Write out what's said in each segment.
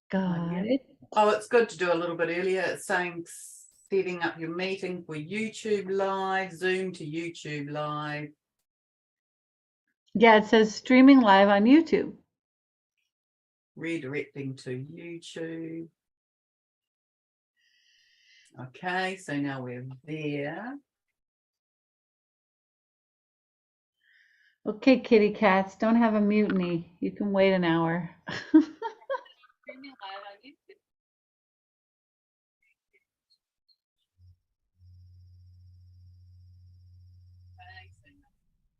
Got Yeah. it. Oh, it's good to do a little bit earlier. It's saying setting up your meeting for YouTube Live, Zoom to YouTube Live. Yeah, it says streaming live on YouTube. Redirecting to YouTube. Okay, so now we're there. Okay, kitty cats, don't have a mutiny. You can wait an hour. Streaming live on YouTube.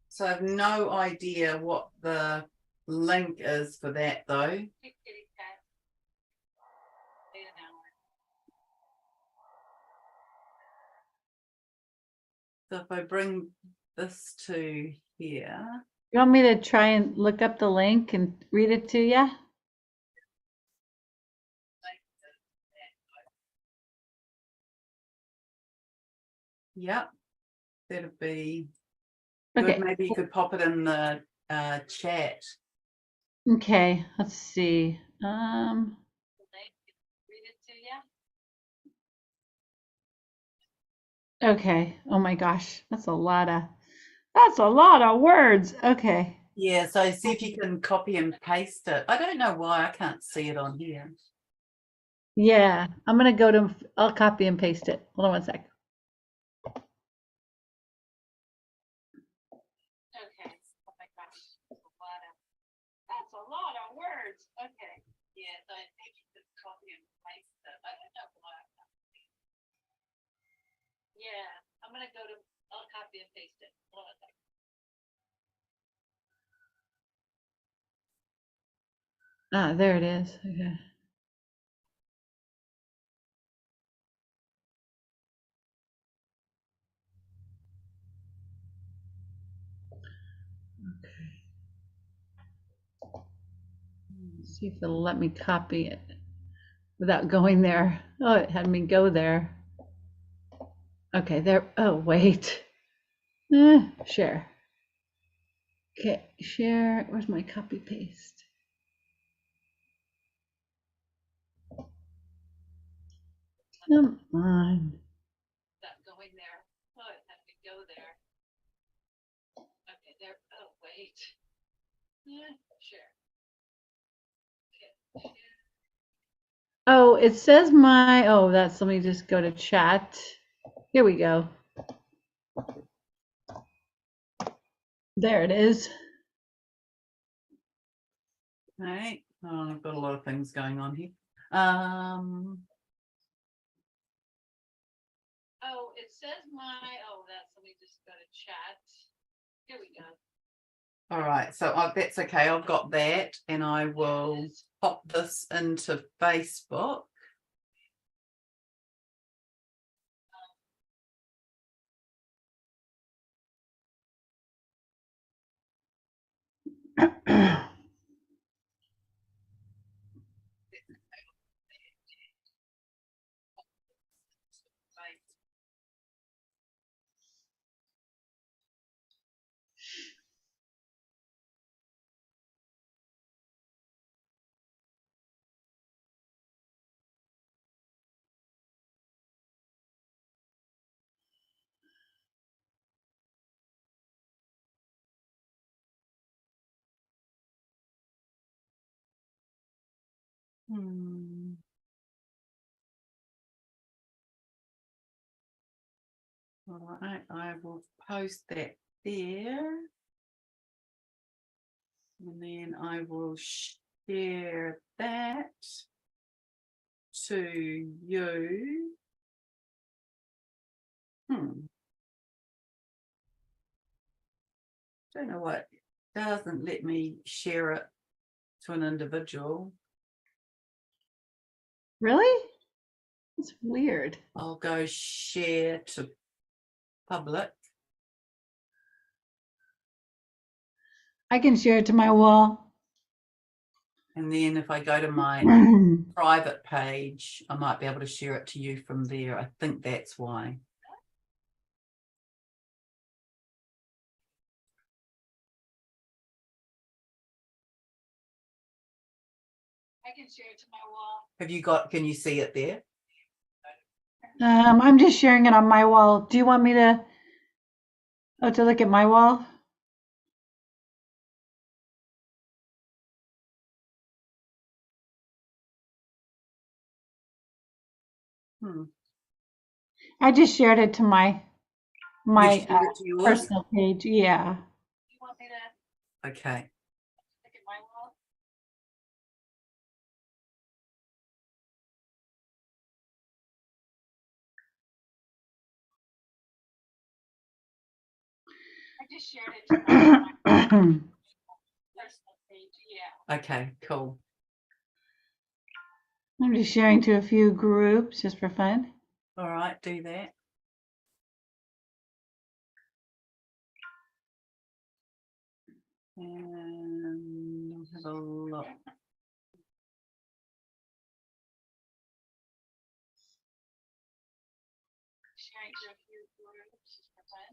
So I have no idea what the link is for that though. Hey, kitty cat. Wait an hour. So if I bring this to here. You want me to try and look up the link and read it to you? Yep, that'd be Okay. good. Maybe you could pop it in the chat. Okay, let's see. Read it to you. Okay. Oh my gosh, that's a lot of words. Okay. Yeah, so see if you can copy and paste it. I don't know why I can't see it on here. Yeah, I'll copy and paste it. Hold on one sec. Okay. Oh my gosh, that's a lot of words. Okay. Yeah, so I think you could copy and paste it. I don't know why I can't see it. Yeah, I'll copy and paste it. Hold on a sec. Ah, there it is. Okay. See if it'll let me copy it without going there. Oh, it had me go there. Okay, there. Oh, wait. Share. Okay, share. Where's my copy paste? Come on. Not going there. Oh, it had me go there. Okay, there. Oh, wait. Share. Okay. Oh, it says let me just go to chat. Here we go. There it is. Right. Oh, I've got a lot of things going on here. Oh, it says let me just go to chat. Here we go. All right, so that's okay. I've got that, and I will pop this into Facebook. All right, I will post that there. And then I will share that to you. Don't know what doesn't let me share it to an individual. Really? It's weird. I'll go share to public. I can share it to my wall. And then if I go to my private page, I might be able to share it to you from there. I think that's why. I can share it to my wall. Have you got, can you see it there? I'm just sharing it on my wall. Do you want me to look at my wall? I just shared it to my You've shared it to yours? personal page. Yeah. You want me to Okay. look at my wall? I just shared it to my personal page. Yeah. Okay, cool. I'm just sharing to a few groups just for fun. All right, do that. And have a look. Sharing to a few groups just for fun.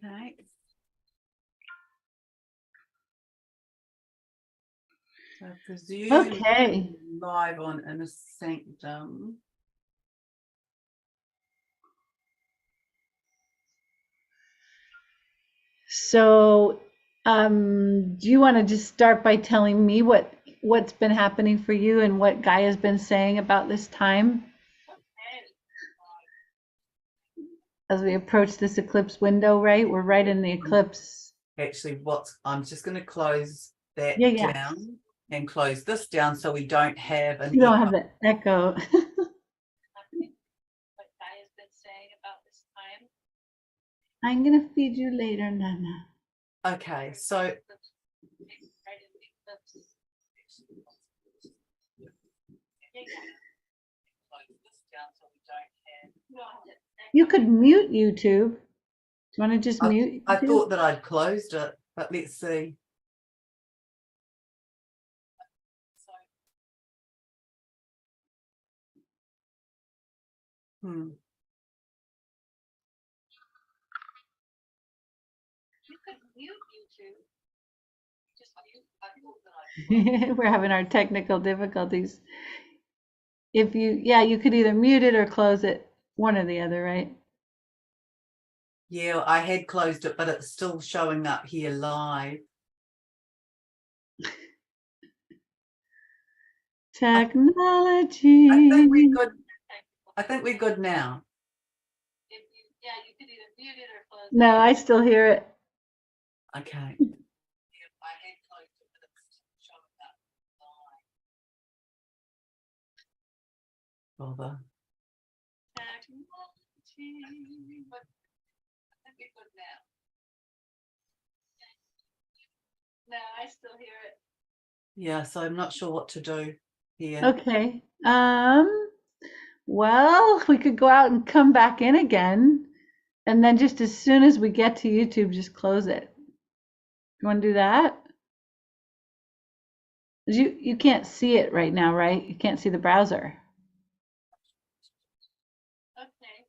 Okay. So I presume Okay. live on Inner Sanctum. So, do you want to just start by telling me what's been happening for you and what Guy has been saying about this time as we approach this eclipse window? Right, we're right in the eclipse. Actually, I'm just going to close that Yeah. down and close this down so we don't have an You don't echo. have the echo. What Guy has been saying about this time. I'm gonna feed you later, Nana. Okay, so you could mute YouTube. Do you want to just mute? I thought that I'd closed it, but let's see. Hmm. You could mute YouTube. Just mute. We're having our technical difficulties. If you could either mute it or close it, one or the other, right? Yeah, I had closed it, but it's still showing up here live. Technology. I think we're good. I think we're good now. You could either mute it or close it. No, I still hear it. Okay. Bother. No, I still hear it. Yeah, so I'm not sure what to do here. Okay. Well, we could go out and come back in again, and then just as soon as we get to YouTube, just close it. You want to do that? You can't see it right now, right? You can't see the browser. Okay.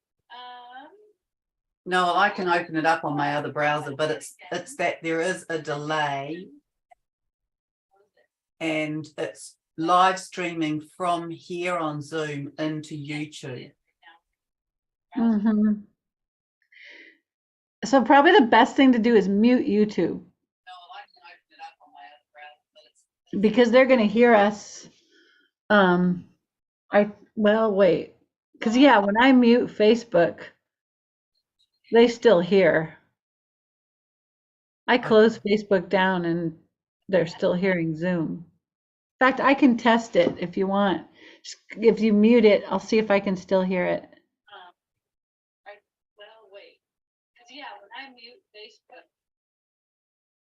No, I can open it up on my other browser, but it's that there is a delay, and it's live streaming from here on Zoom into YouTube. Mm-hmm. So probably the best thing to do is mute YouTube. Because they're going to hear us. Wait. Because when I mute Facebook, they still hear. I close Facebook down and they're still hearing Zoom. In fact, I can test it if you want. If you mute it, I'll see if I can still hear it. Wait. Because when I mute Facebook,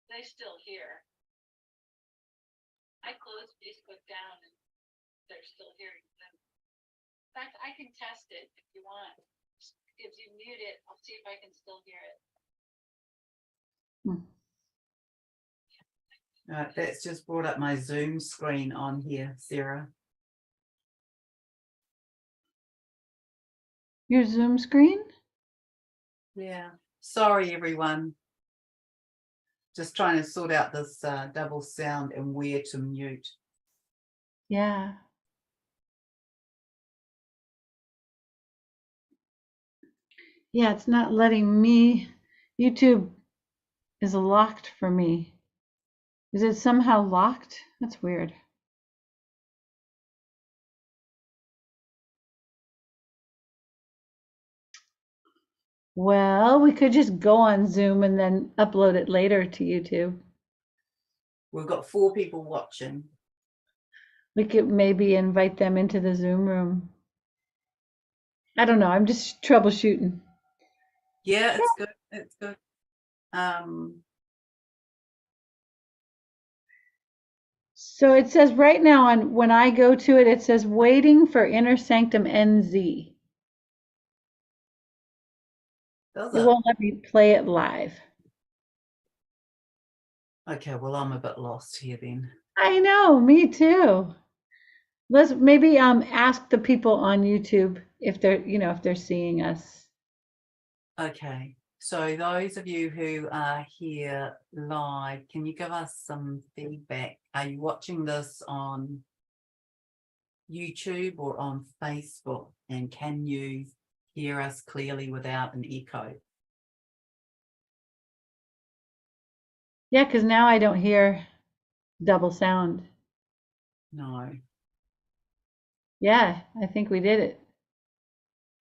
they still hear. I close Facebook down and they're still hearing Zoom. In fact, I can test it if you want. If you mute it, I'll see if I can still hear it. That's just brought up my Zoom screen on here, Sarah. Your Zoom screen? Yeah. Sorry, everyone. Just trying to sort out this double sound and where to mute. Yeah. Yeah, it's not letting me. YouTube is locked for me. Is it somehow locked? That's weird. Well, we could just go on Zoom and then upload it later to YouTube. We've got 4 people watching. We could maybe invite them into the Zoom room. I don't know. I'm just troubleshooting. Yeah, it's good. It's good. So it says right now on when I go to it, it says waiting for Inner Sanctum NZ. Does It it? won't let me play it live. Okay, well, I'm a bit lost here then. I know, me too. Let's maybe ask the people on YouTube if they're seeing us. Okay, so those of you who are here live, can you give us some feedback? Are you watching this on YouTube or on Facebook? And can you hear us clearly without an echo? Yeah, because now I don't hear double sound. No. Yeah, I think we did it.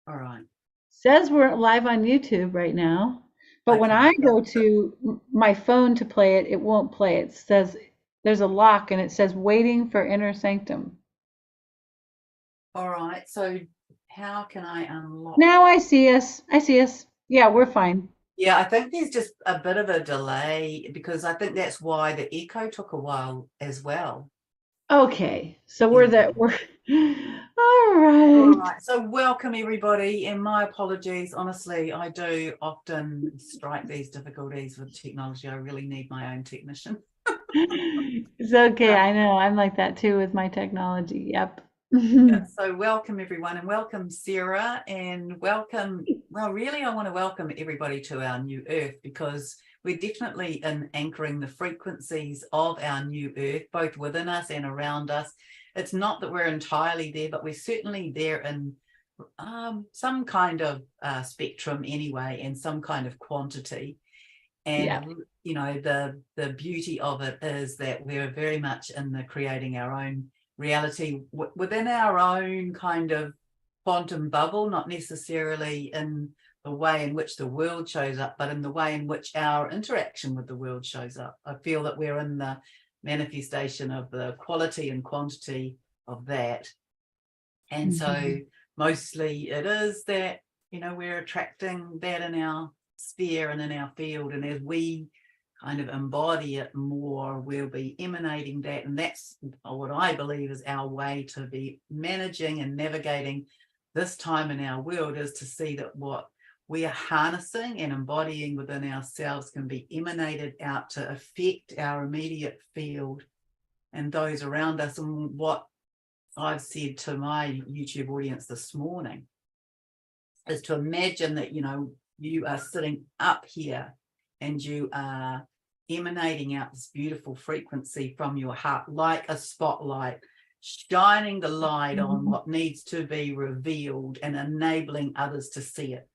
All right. Says we're live on YouTube right now, but when Okay. I go to my phone to play it, it won't play. It says there's a lock and it says waiting for Inner Sanctum. All right. So how can I unlock? Now I see us. I see us. Yeah, we're fine. Yeah, I think there's just a bit of a delay because I think that's why the echo took a while as well. Okay, so we're all All right. right. So welcome everybody, and my apologies. Honestly, I do often strike these difficulties with technology. I really need my own technician. It's okay. I know. I'm like that too with my technology. Yep. Yeah, so welcome everyone, and welcome Sarah, and welcome, well, really I want to welcome everybody to our new earth, because we're definitely in anchoring the frequencies of our new earth, both within us and around us. It's not that we're entirely there, but we're certainly there in some kind of spectrum anyway, and some kind of quantity. And Yeah. you know, the beauty of it is that we're very much in the creating our own reality within our own kind of quantum bubble, not necessarily in the way in which the world shows up, but in the way in which our interaction with the world shows up. I feel that we're in the manifestation of the quality and quantity of that. And so mostly it is that, you know, we're attracting that in our sphere and in our field, and as we kind of embody it more, we'll be emanating that, and that's what I believe is our way to be managing and navigating this time in our world, is to see that what we are harnessing and embodying within ourselves can be emanated out to affect our immediate field and those around us. And what I've said to my YouTube audience this morning is to imagine that, you know, you are sitting up here and you are emanating out this beautiful frequency from your heart, like a spotlight, shining the light on what needs to be revealed and enabling others to see it.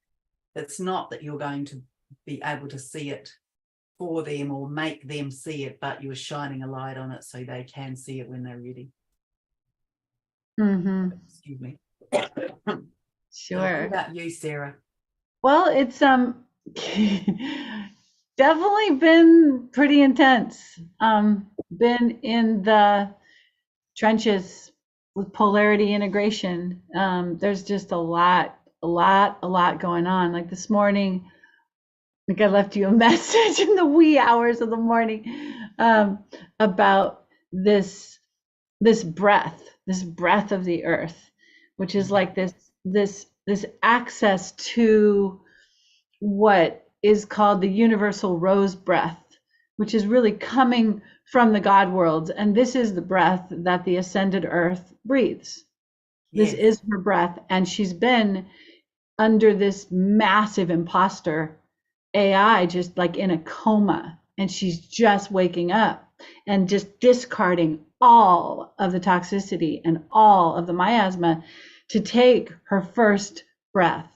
It's not that you're going to be able to see it for them or make them see it, but you're shining a light on it so they can see it when they're ready. Excuse me. Sure. What about you, Sarah? Well, it's definitely been pretty intense. Been in the trenches with polarity integration. There's just a lot going on. Like this morning, I think I left you a message in the wee hours of the morning about this breath of the earth, which is like this access to what is called the universal rose breath, which is really coming from the God world. And this is the breath that the ascended earth breathes. This Yes. is her breath. And she's been under this massive imposter AI, just like in a coma, and she's just waking up and just discarding all of the toxicity and all of the miasma to take her first breath.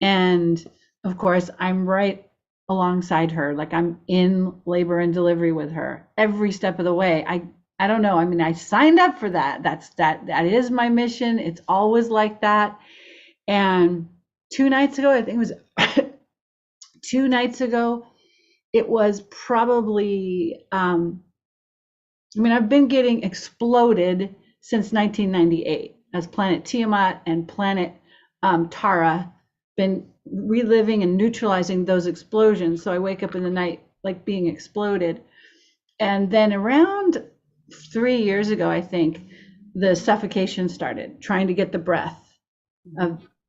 And of course, I'm right alongside her, like I'm in labor and delivery with her every step of the way. I don't know. I mean, I signed up for that. That is my mission. It's always like that. And 2 nights ago, I think it was 2 nights ago, it was probably, I mean, I've been getting exploded since 1998 as planet Tiamat and planet Tara, been reliving and neutralizing those explosions. So I wake up in the night like being exploded. And then around 3 years ago, I think, the suffocation started, trying to get the breath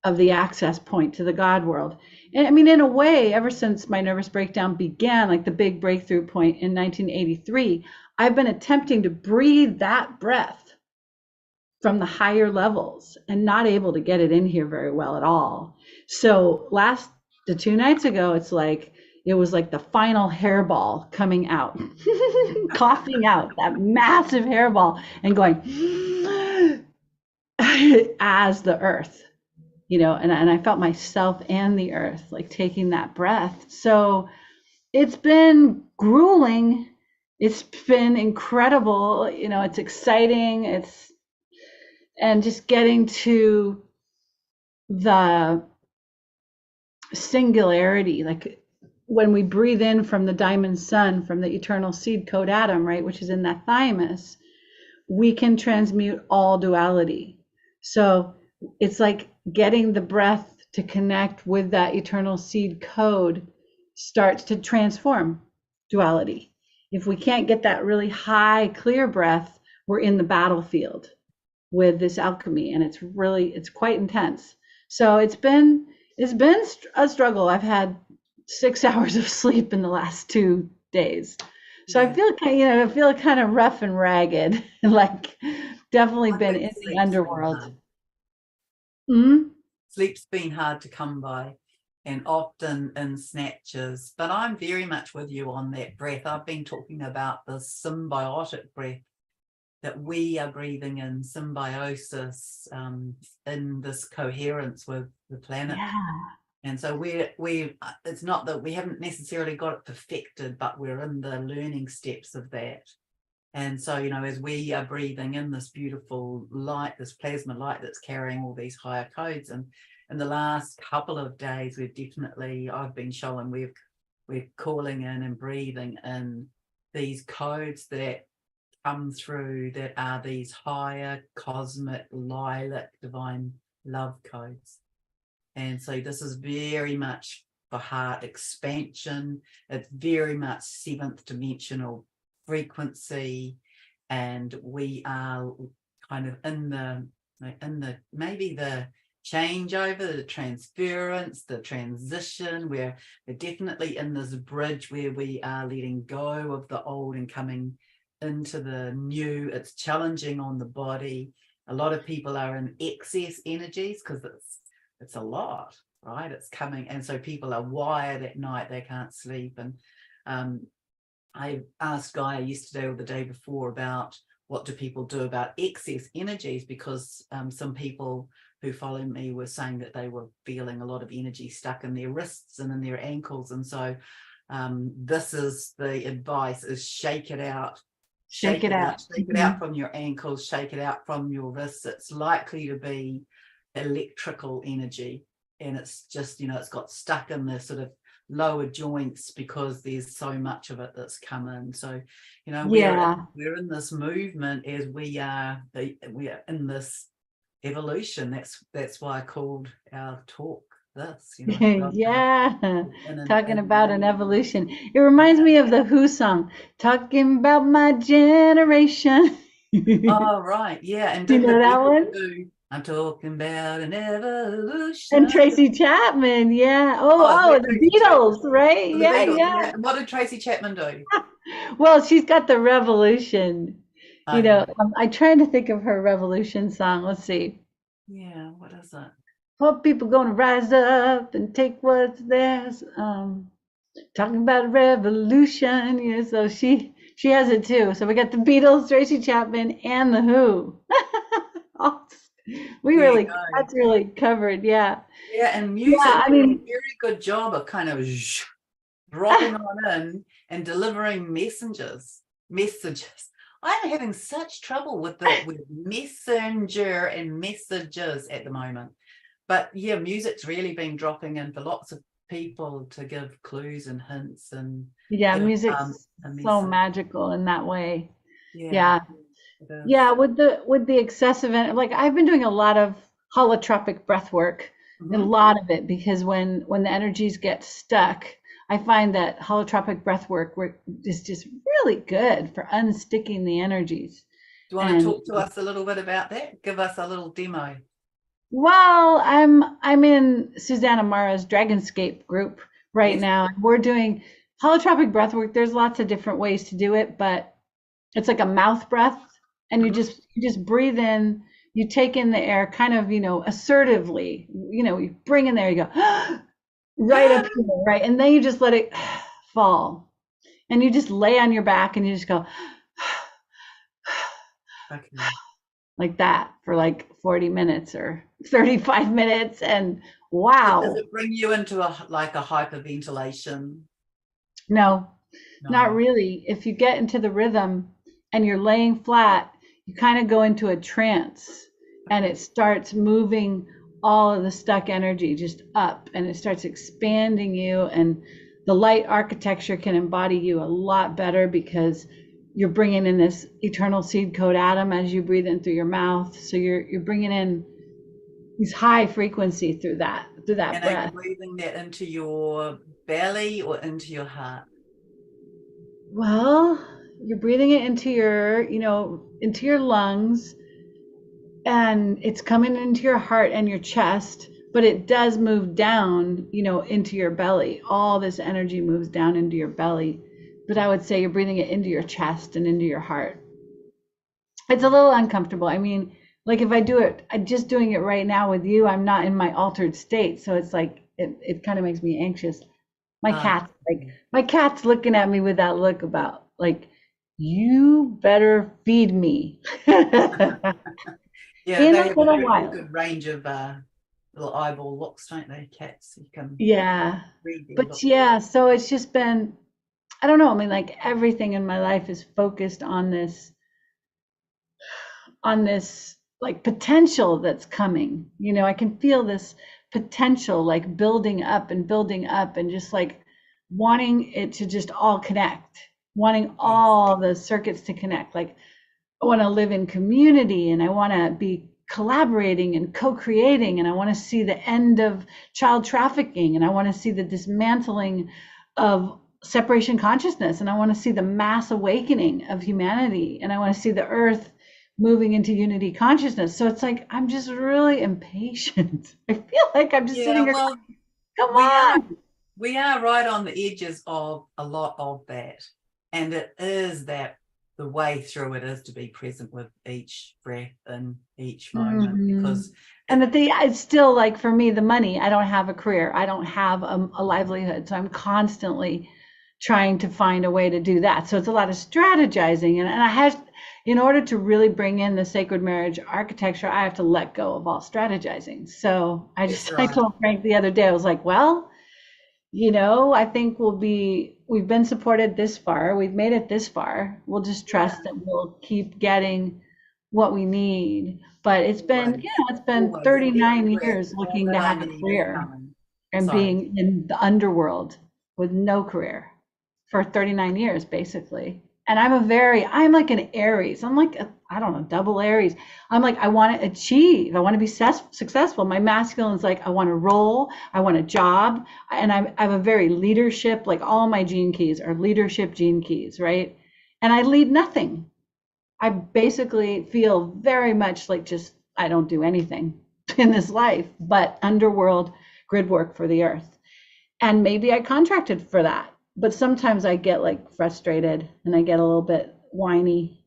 of the access point to the God world. And I mean, in a way, ever since my nervous breakdown began, like the big breakthrough point in 1983, I've been attempting to breathe that breath from the higher levels and not able to get it in here very well at all. So the 2 nights ago, it was like the final hairball coming out, coughing out that massive hairball and going as the earth, and I felt myself and the earth like taking that breath. So it's been grueling. It's been incredible. It's exciting. And just getting to the singularity, like when we breathe in from the diamond sun, from the eternal seed code atom, right, which is in that thymus, we can transmute all duality. So it's like getting the breath to connect with that eternal seed code starts to transform duality. If we can't get that really high, clear breath, we're in the battlefield with this alchemy, and it's quite intense. So it's been a struggle. I've had 6 hours of sleep in the last 2 days. So Yeah. I feel kind of rough and ragged, like definitely I been think in the sleep's been underworld. hard. Mm? Sleep's been hard to come by, and often in snatches. But I'm very much with you on that breath. I've been talking about the symbiotic breath, that we are breathing in symbiosis, in this coherence with the planet. Yeah. And so we it's not that we haven't necessarily got it perfected, but we're in the learning steps of that. And so, as we are breathing in this beautiful light, this plasma light that's carrying all these higher codes, and in the last couple of days, I've been showing we're calling in and breathing in these codes that come through, that are these higher cosmic lilac divine love codes. And so this is very much for heart expansion. It's very much seventh dimensional frequency, and we are kind of in the maybe the changeover, the transference, the transition. We're definitely in this bridge where we are letting go of the old and coming into the new. It's challenging on the body. A lot of people are in excess energies because it's a lot, right? It's coming, and so people are wired at night, they can't sleep. And I asked Guy yesterday or the day before about what do people do about excess energies, because some people who follow me were saying that they were feeling a lot of energy stuck in their wrists and in their ankles. And so this is the advice, is shake it out. Shake it out. Shake it out from your ankles, shake it out from your wrists. It's likely to be electrical energy, and it's just, it's got stuck in the sort of lower joints because there's so much of it that's come in. So, we're in this movement as we are in this evolution. That's why I called our talk this, Yeah, talking about an evolution. It reminds yeah. me of the Who song, talking about my generation. Oh, right. Yeah. And Do you didn't the know that Beatles one? do I'm talking about an And evolution? Tracy Chapman, yeah. Oh, is Oh, that the Tracy Chapman? Beatles, right? Oh, the Yeah, Beatles. yeah. What did Tracy Chapman do? Well, she's got the Revolution. Okay. I'm trying to think of her Revolution song. Let's see. Yeah. What is it? Poor people gonna rise up and take what's theirs. Talking about a revolution, so she has it too. So we got the Beatles, Tracy Chapman, and the Who. We There you really, go. that's really covered. Yeah. Yeah, and Yeah. music I did a mean, very good job of kind of dropping on in and delivering messages. I'm having such trouble with the with messenger and messages at the moment. But yeah, music's really been dropping in for lots of people to give clues and hints and yeah, give music's a so message. magical in that way. Yeah, Yeah. it Yeah, is. with the excessive like I've been doing a lot of holotropic breath work, a Mhm. lot of it because when the energies get stuck, I find that holotropic breath work is just really good for unsticking the energies. Do you want to And talk to us a little bit about that? Give us a little demo. while I'm in Susanna Mara's Dragonscape group right Yes. now. We're doing holotropic breath work. There's lots of different ways to do it, but it's like a mouth breath, and you Mhm. just breathe in, you take in the air kind of, assertively, you bring in there, you go right up here, right? And then you just let it fall. And you just lay on your back and you just go Okay. like that for like 40 minutes or 35 minutes. And Does wow, it bring you into a like a hyperventilation? no, not No. really. If you get into the rhythm and you're laying flat, you kind of go into a trance and Okay. it starts moving all of the stuck energy just up and it starts expanding you. And the light architecture can embody you a lot better because you're bringing in this eternal seed code atom as you breathe in through your mouth. So you're bringing in these high frequency through that And are you breath. breathing that into your belly or into your heart? Well, you're breathing it into your lungs, and it's coming into your heart and your chest, but it does move down, into your belly. All this energy moves down into your belly. But I would say you're breathing it into your chest and into your heart. It's a little uncomfortable. I mean, like if I do it, I'm just doing it right now with you, I'm not in my altered state. So it's like it kind of makes me anxious. My Uh, cat's my cat's looking at me with that look about like, you better feed me yeah, in they a have a little very while. good range of little eyeball looks, don't they? Cats, you can Yeah. read their But look. yeah, so it's just been, I don't know. I mean, like everything in my life is focused on this like potential that's coming. I can feel this potential like building up and just like wanting it to just all connect, wanting Yes. all the circuits to connect. Like I want to live in community and I want to be collaborating and co-creating and I want to see the end of child trafficking and I want to see the dismantling of separation consciousness and I want to see the mass awakening of humanity and I want to see the earth moving into unity consciousness. So it's like I'm just really impatient. I feel like I'm just Yeah, sitting here well, going, come we are on. we are right on the edges of a lot of that. And it is that the way through it is to be present with each breath in each moment Mhm. because And it, the thing, it's still like for me, the money, I don't have a career. I don't have a livelihood. So I'm constantly trying to find a way to do that. So it's a lot of strategizing. And I have, in order to really bring in the sacred marriage architecture, I have to let go of all strategizing. So that's I right. told Frank the other day, I was like, well, I think we've been supported this far. We've made it this far. We'll just Yeah, trust that we'll keep getting what we need. But always, it's been always. And every 39 breath, years all looking that to I have a need is career coming. and Sorry. being in the underworld with no career for 39 years, basically. And I'm like an Aries. I'm like, I don't know, double Aries. I'm like, I want to achieve. I want to be successful. My masculine's like, I want to roll. I want a job. And I have a very leadership, like all my gene keys are leadership gene keys, right? And I lead nothing. I basically feel very much like just, I don't do anything in this life, but underworld grid work for the earth. And maybe I contracted for that. But sometimes I get like frustrated and I get a little bit whiny.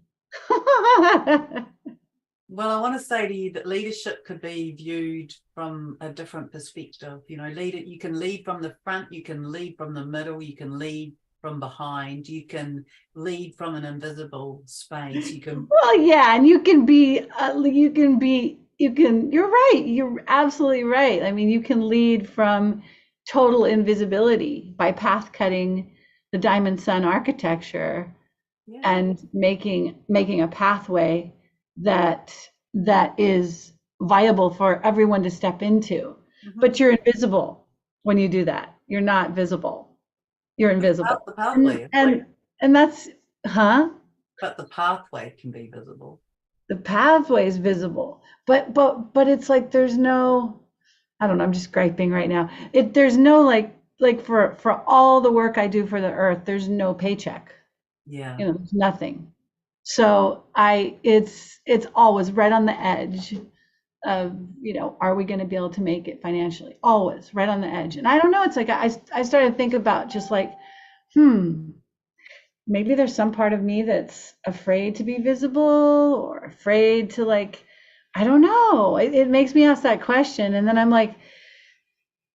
Well, I want to say to you that leadership could be viewed from a different perspective. You know, you can lead from the front, you can lead from the middle, you can lead from behind, you can lead from an invisible space. You can, Well, yeah, and you're right. You're absolutely right. I mean, you can lead from total invisibility by path cutting the diamond sun architecture yeah. and making a pathway that is viable for everyone to step into. Mm-hmm. But you're invisible when you do that. You're not visible. You're invisible. The And pathway, and and that's huh? but the pathway can be visible. The pathway is visible. But it's like there's no, I don't know, I'm just griping right now. There's no like for all the work I do for the earth, there's no paycheck. Yeah. There's nothing. So it's always right on the edge of, are we going to be able to make it financially? Always right on the edge. And I don't know, it's like I started to think about just like, maybe there's some part of me that's afraid to be visible or afraid to like, I don't know. It makes me ask that question. And then I'm like,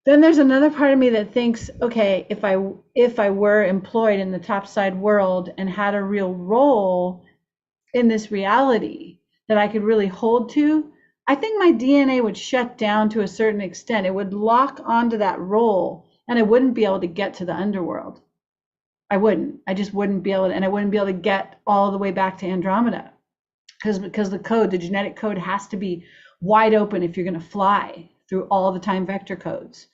then there's another part of me that thinks, okay, if I were employed in the topside world and had a real role in this reality that I could really hold to, I think my DNA would shut down to a certain extent. It would lock onto that role and I wouldn't be able to get to the underworld. I wouldn't. I just wouldn't be able to, and I wouldn't be able to get all the way back to Andromeda because the genetic code has to be wide open if you're going to fly through all the time vector codes.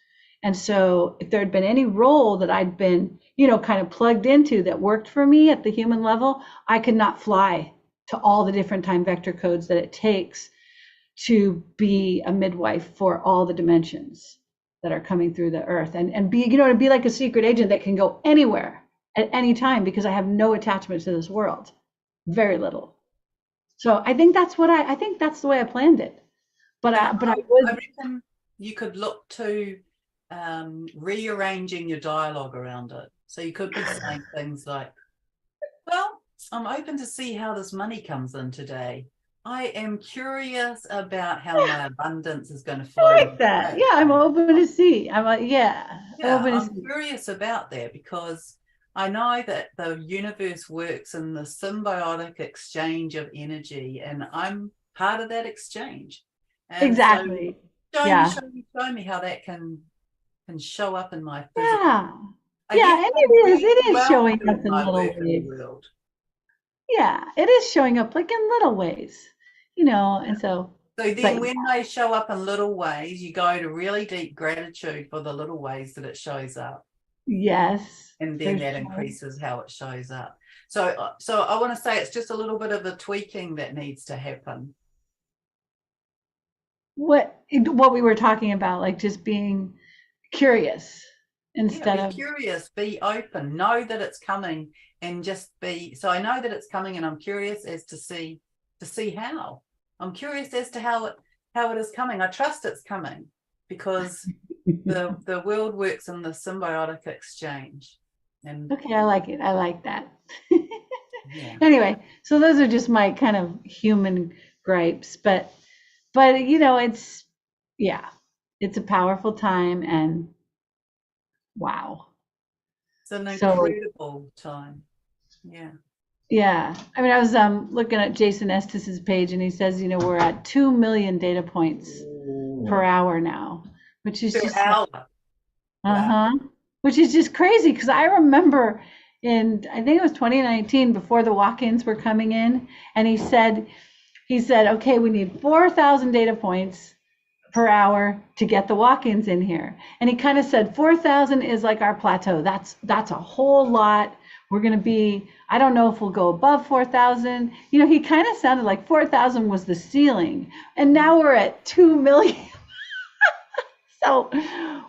And so if there had been any role that I'd been, kind of plugged into that worked for me at the human level, I could not fly to all the different time vector codes that it takes to be a midwife for all the dimensions that are coming through the earth and be, to be like a secret agent that can go anywhere at any time because I have no attachment to this world, very little. So I think that's I think that's the way I planned it. But I I would. reckon you could look to rearranging your dialogue around it. So you could be saying things like, well, I'm open to see how this money comes in today. I am curious about how my abundance is going to flow. I like that. Yeah, I'm open to see. I'm like, I'm curious about that because I know that the universe works in the symbiotic exchange of energy, and I'm part of that exchange. And exactly. so Yeah. show me how that can show up in my physical. Yeah. I Yeah, guess and I'm it is. really It is well showing up doing in my little work in the ways. world. Yeah, it is showing up like in little ways, and so, So then but when they show up in little ways, you go to really deep gratitude for the little ways that it shows up. yes, And for then that sure. increases how it shows up. So I want to say it's just a little bit of a tweaking that needs to happen. What we were talking about, like just being curious Yeah, instead be of, curious, be open, know that it's coming, and just be. So I know that it's coming, and I'm curious as to see how. I'm curious as to how it is coming. I trust it's coming because the world works in the symbiotic exchange. And okay, I like it. I like that. yeah. Anyway, so those are just my kind of human gripes, but it's, yeah, it's a powerful time and wow. It's an So incredible time. Yeah. yeah, I mean, I was looking at Jason Estes's page, and he says, we're at 2 million data points per hour now, which is Per just like, hour. Wow. uh-huh, which is just crazy because I remember I think it was 2019 before the walk-ins were coming in, and he said, okay, we need 4,000 data points per hour to get the walk-ins in here. And he kind of said 4,000 is like our plateau. That's a whole lot. We're going to be, I don't know if we'll go above 4,000. He kind of sounded like 4,000 was the ceiling. And now we're at 2 million. So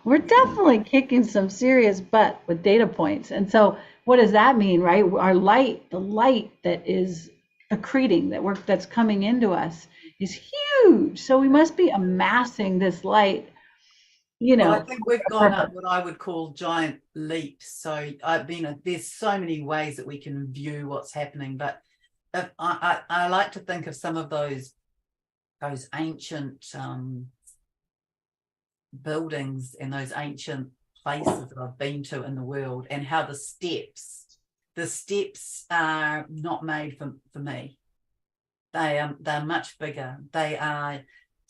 we're definitely kicking some serious butt with data points. And so what does that mean, right? The light that is accreting, that's coming into us is huge. So we must be amassing this light, Well, I think we've for a gone up purpose. what I would call giant leaps. So there's so many ways that we can view what's happening, but I like to think of some of those those ancient buildings and those ancient places that I've been to in the world, and how the steps are not made for me. They're much bigger. They are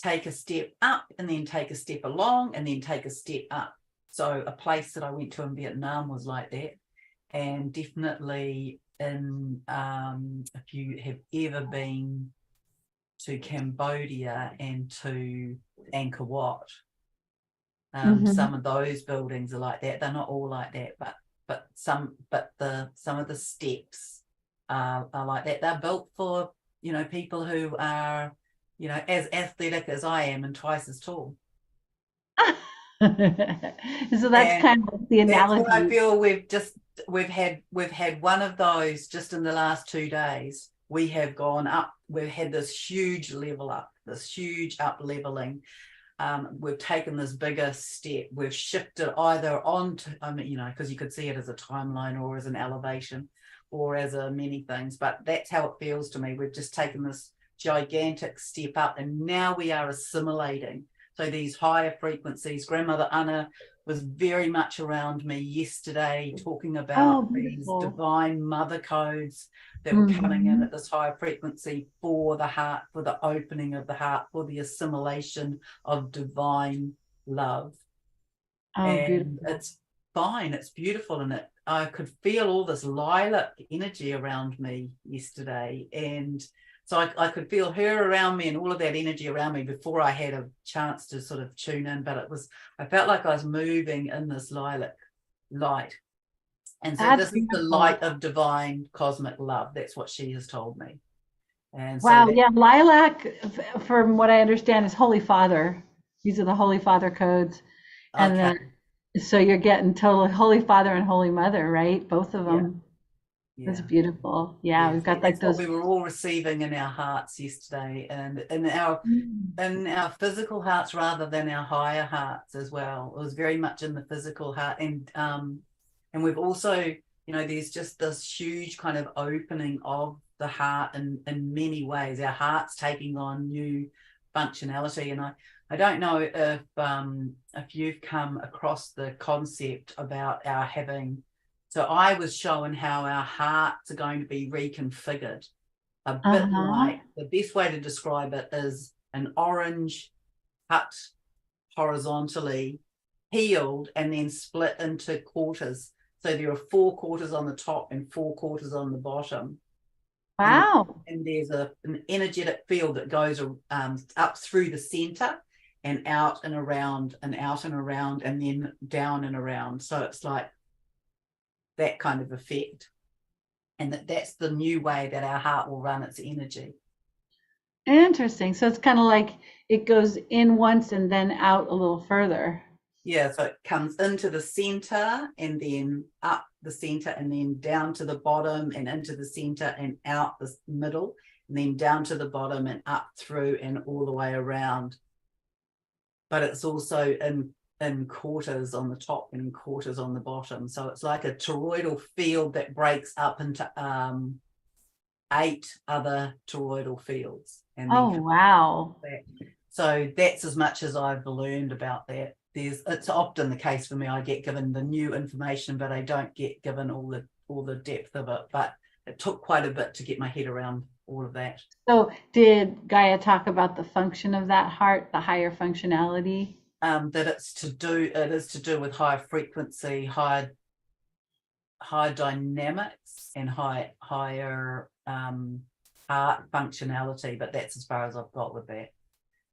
take a step up and then take a step along and then take a step up. So a place that I went to in Vietnam was like that. And definitely if you have ever been to Cambodia and to Angkor Wat, some of those buildings are like that. They're not all like that, but some of the steps are like that. They're built for, you know, people who are, you know, as athletic as I am and twice as tall. So that's And kind of the that's what I analogy. feel we've had one of those just in the last 2 days. We have gone up. We've had this huge level up, this huge up leveling. We've taken this bigger step. We've shifted either onto, you know, because you could see it as a timeline or as an elevation or as a many things, but that's how it feels to me. We've just taken this gigantic step up, and now we are assimilating. So these higher frequencies, Grandmother Anna was very much around me yesterday, talking Oh, about these beautiful. divine mother codes that were coming in Hmm. at this higher frequency for the heart, for the opening of the heart, for the assimilation of divine love. Oh, And beautiful. it's fine, it's beautiful, and I could feel all this lilac energy around me yesterday, and so I could feel her around me and all of that energy around me before I had a chance to sort of tune in. But I felt like I was moving in this lilac light. And so That's this is the light beautiful. of divine cosmic love. That's what she has told me. And so Wow. that, Yeah. Lilac, from what I understand, is Holy Father. These are the Holy Father codes. And okay, so you're getting totally Holy Father and Holy Mother, right? Both of yeah, them. That's yeah. beautiful. Yeah. Yes, We've got like that's what those. we were all receiving in our hearts yesterday, and Mm. in our physical hearts rather than our higher hearts as well. It was very much in the physical heart, and we've also, you know, there's just this huge kind of opening of the heart in many ways. Our heart's taking on new functionality, and I don't know if you've come across the concept about our having. So I was shown how our hearts are going to be reconfigured, a bit Uh-huh. like, the best way to describe it is an orange cut horizontally, peeled, and then split into quarters. So there are 4 quarters on the top and 4 quarters on the bottom. And, Wow. and there's an energetic field that goes up through the center and out and around and out and around and then down and around. So it's like that kind of effect. And that's the new way that our heart will run its energy. Interesting. So it's kind of like it goes in once and then out a little further. Yeah, so it comes into the center and then up the center and then down to the bottom and into the center and out the middle and then down to the bottom and up through and all the way around. But it's also in quarters on the top and in quarters on the bottom. So it's like a toroidal field that breaks up into 8 other toroidal fields, and then Oh, wow. that. So that's as much as I've learned about that. It's often the case for me. I get given the new information, but I don't get given all the depth of it. But it took quite a bit to get my head around all of that. So did Gaia talk about the function of that heart, the higher functionality? That it is to do with higher frequency, high dynamics, and higher heart functionality. But that's as far as I've got with that.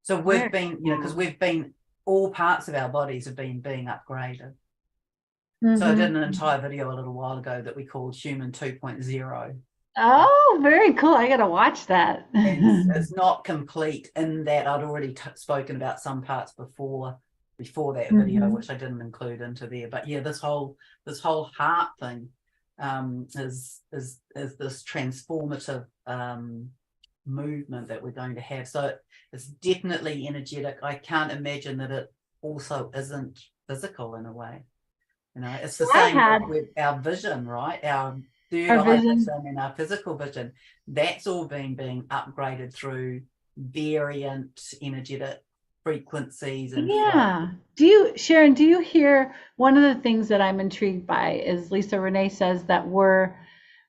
So we've Very been, you know, because cool. we've been, all parts of our bodies have been being upgraded. So I did Hmm. an entire video a little while ago that we called Human 2.0. Oh, very cool. I gotta watch that. And it's not complete in that I'd already spoken about some parts before that video, Hmm. which I didn't include into there. But yeah, this whole heart thing is this transformative movement that we're going to have. So it's definitely energetic. I can't imagine that it also isn't physical in a way. You know, it's So the I same had with our vision, right? Our third our eye vision. vision and our physical vision. That's all being upgraded through variant energetic frequencies and flow. Yeah. Do you, Sharon, do you hear one of the things that I'm intrigued by is Lisa Renee says that we're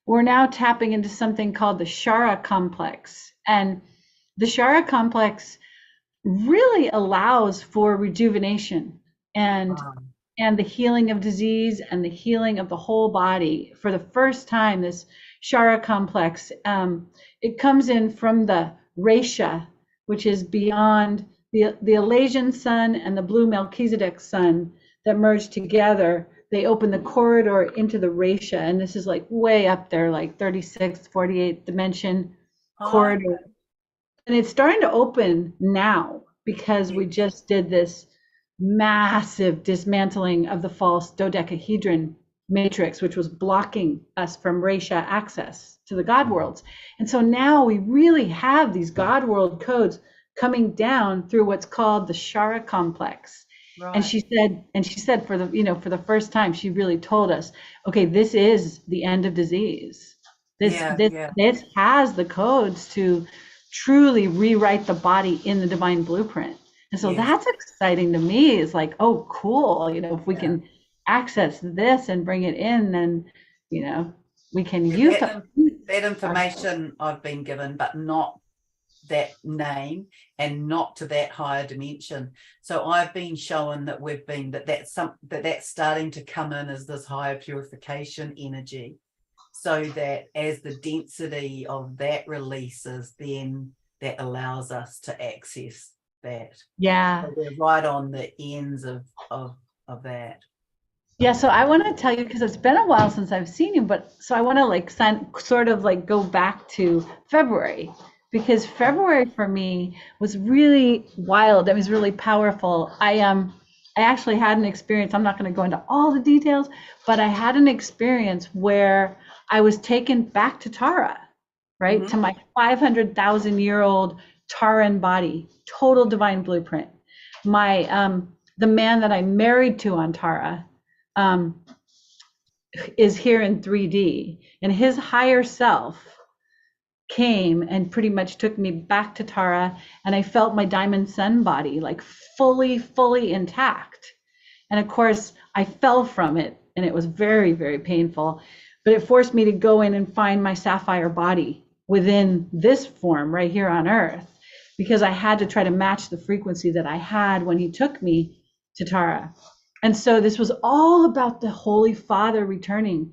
now tapping into something called the Shara complex. And the Shara complex really allows for rejuvenation and Um, and the healing of disease and the healing of the whole body. For the first time, this Shara complex, it comes in from the Resha, which is beyond the Alasian sun and the blue Melchizedek sun that merge together. They open the corridor into the Resha, and this is like way up there, like 36th, 48th dimension oh, corridor. And it's starting to open now because we yes, just did this massive dismantling of the false dodecahedron matrix, which was blocking us from Resha access to the God worlds. And so now we really have these God world codes coming down through what's called the Shara complex. right. And she said for for the first time, she really told us, okay, this is the end of disease. This Yeah, this yeah, this has the codes to truly rewrite the body in the divine blueprint. And so yes, that's exciting to me. It's like, oh, cool. If we yeah. can access this and bring it in, then, we can Yeah, youth that our, information I've been given, but not that name and not to that higher dimension. So I've been shown that that's starting to come in as this higher purification energy, so that as the density of that releases, then that allows us to access that. yeah. So we're right on the ends of that. Yeah, so I want to tell you because it's been a while since I've seen you, but so I want to sort of like go back to February because February for me was really wild. It was really powerful. I actually had an experience. I'm not going to go into all the details, but I had an experience where I was taken back to Tara, right? To Mm-hmm. my 500,000-year-old Taran body, total divine blueprint. My the man that I married to on Tara um, is here in 3D, and his higher self came and pretty much took me back to Tara, and I felt my diamond sun body like fully intact. And of course, I fell from it, and it was very painful. But it forced me to go in and find my sapphire body within this form right here on Earth, because I had to try to match the frequency that I had when he took me to Tara. And so this was all about the Holy Father returning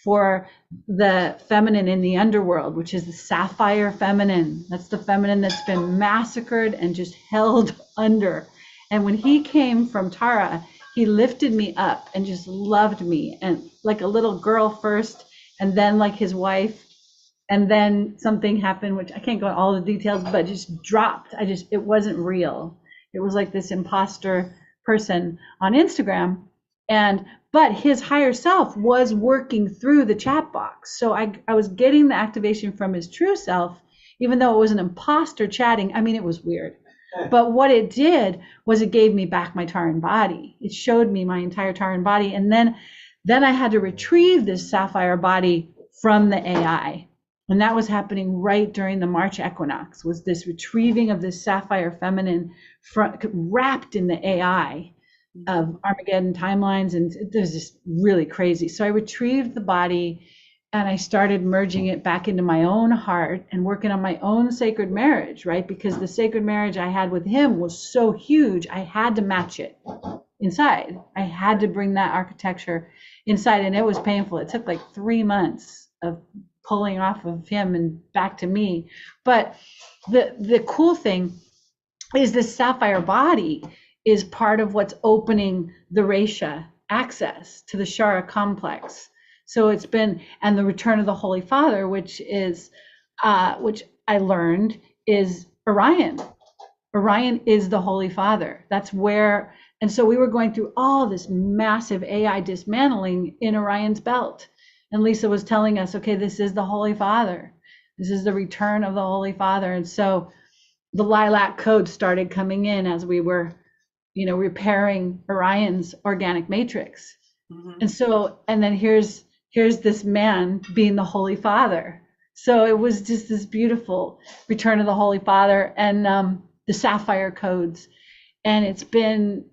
for the feminine in the underworld, which is the sapphire feminine. That's the feminine that's been massacred and just held under. And when he came from Tara, he lifted me up and just loved me, and like a little girl first, and then like his wife. And then something happened, which I can't go into all the details, but just dropped. It wasn't real. It was like this imposter person on Instagram. But his higher self was working through the chat box. So I was getting the activation from his true self, even though it was an imposter chatting. I mean, it was weird. But what it did was it gave me back my Taran body. It showed me my entire Taran body. And then I had to retrieve this sapphire body from the AI. And that was happening right during the March equinox, was this retrieving of this sapphire feminine wrapped in the AI of Armageddon timelines. And it was just really crazy. So I retrieved the body and I started merging it back into my own heart and working on my own sacred marriage, right? Because the sacred marriage I had with him was so huge, I had to match it inside. I had to bring that architecture inside, and it was painful. It took like 3 months of pulling off of him and back to me. But the cool thing is this sapphire body is part of what's opening the Resha access to the Shara complex. So it's been, and the return of the Holy Father, which I learned is Orion. Orion is the Holy Father. That's where, and so we were going through all this massive AI dismantling in Orion's belt. And Lisa was telling us, okay, this is the Holy Father. This is the return of the Holy Father. And so the lilac code started coming in as we were, repairing Orion's organic matrix. Mm-hmm. And so, and then here's this man being the Holy Father. So it was just this beautiful return of the Holy Father and the sapphire codes. And it's been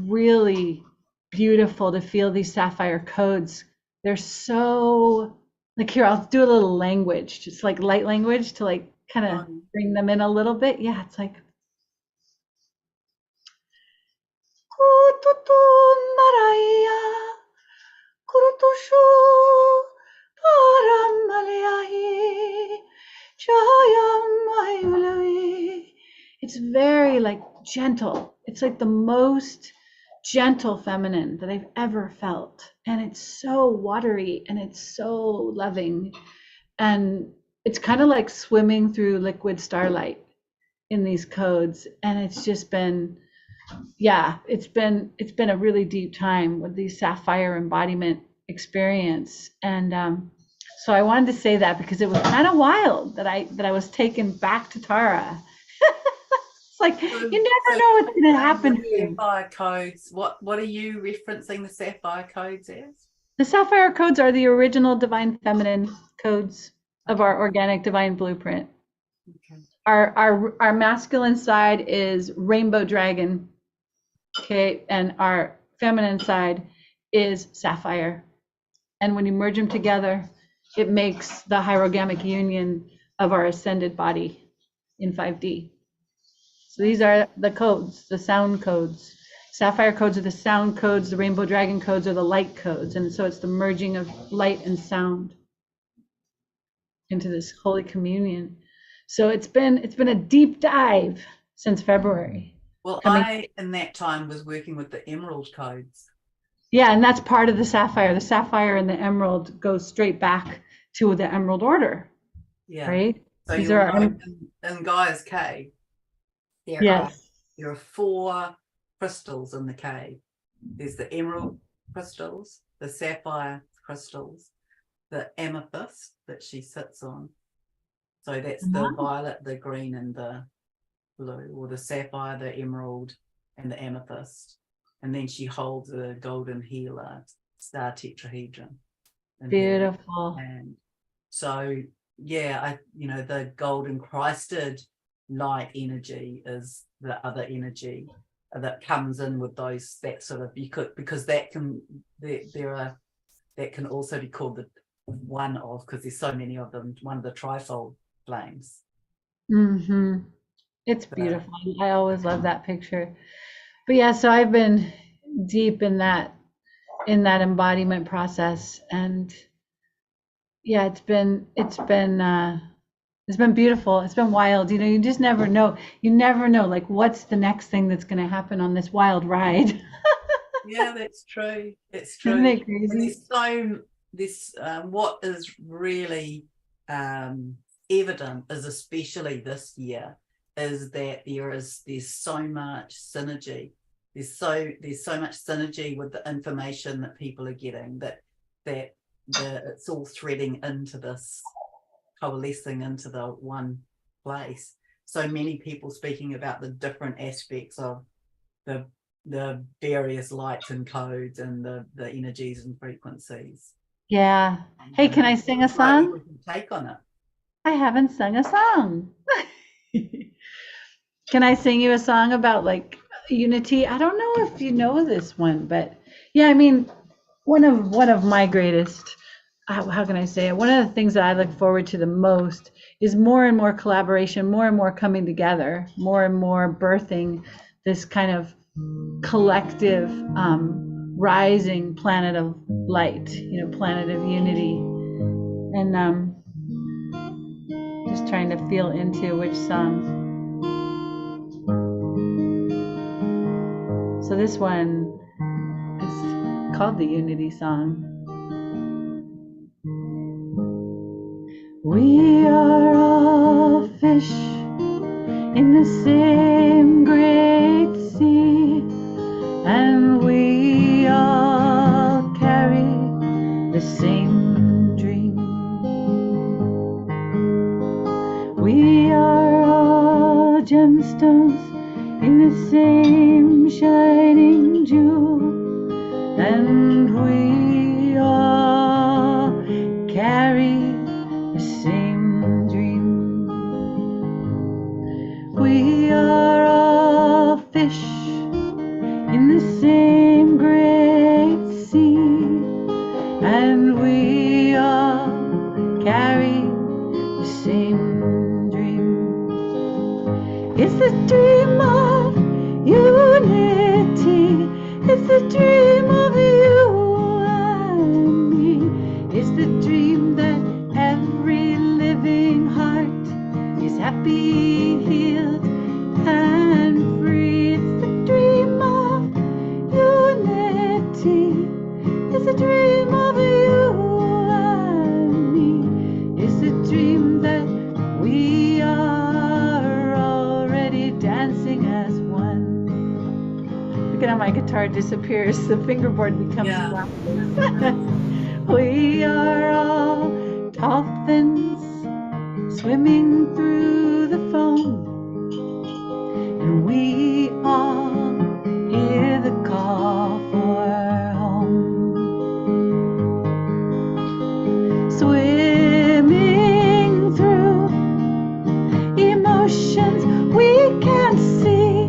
really beautiful to feel these sapphire codes. They're so like, here, I'll do a little language, just like light language to like kind of bring them in a little bit. Yeah, it's like Kututu Maraya Kurutushu Paramaleahi Chayamayulavi. It's very like gentle. It's like the most gentle feminine that I've ever felt. And it's so watery and it's so loving. And it's kind of like swimming through liquid starlight in these codes. And it's just been, yeah, it's been a really deep time with the sapphire embodiment experience. And so I wanted to say that because it was kind of wild that I was taken back to Tara. It's like, you never know what's going to happen to you. Sapphire codes. What are you referencing the sapphire codes as? The sapphire codes are the original divine feminine codes of our organic divine blueprint. Okay. Our masculine side is rainbow dragon, okay, and our feminine side is sapphire. And when you merge them together, it makes the hierogamic union of our ascended body in 5D. So these are the codes, the sound codes. Sapphire codes are the sound codes, the rainbow dragon codes are the light codes. And so it's the merging of light and sound into this holy communion. So it's been a deep dive since February. Well, I in that time was working with the emerald codes. Yeah, and that's part of the sapphire. The sapphire and the emerald goes straight back to the emerald order. Yeah. Right? So these are in Gaia's cave. There are 4 crystals in the cave. There's the emerald crystals, the sapphire crystals, the amethyst that she sits on. So that's the violet, the green, and the blue, or the sapphire, the emerald, and the amethyst. And then she holds a golden healer, star tetrahedron. Beautiful. And so, yeah, the golden Christed light energy is the other energy that comes in with those, that sort of, because that can also be called the one of, because there's so many of them, one of the trifold flames. It's beautiful. I always love that picture. But yeah, so I've been deep in that embodiment process, and yeah, it's been beautiful. It's been wild. You just never know. You never know, like, what's the next thing that's going to happen on this wild ride. Yeah, that's true. It's true. Isn't it crazy? What is really evident is, especially this year, is that there's so much synergy. There's so much synergy with the information that people are getting, that it's all threading into this, coalescing into the one place. So many people speaking about the different aspects of the various lights and codes and the energies and frequencies. Yeah. Hey, can I sing a song? Take on it. I haven't sung a song. Can I sing you a song about like unity? I don't know if you know this one, but yeah, I mean, one of my greatest, how can I say it? One of the things that I look forward to the most is more and more collaboration, more and more coming together, more and more birthing this kind of collective rising planet of light, planet of unity. And just trying to feel into which song. So this one is called the Unity Song. We are all fish in the same great sea, and we all carry the same dream. We are all gemstones in the same shining jewel, and we all It's a dream of you and me. It's a dream that we are already dancing as one. Look at how my guitar disappears. The fingerboard becomes black. We are all dolphins swimming through the foam, and we all hear the call for home. Swimming through emotions we can't see,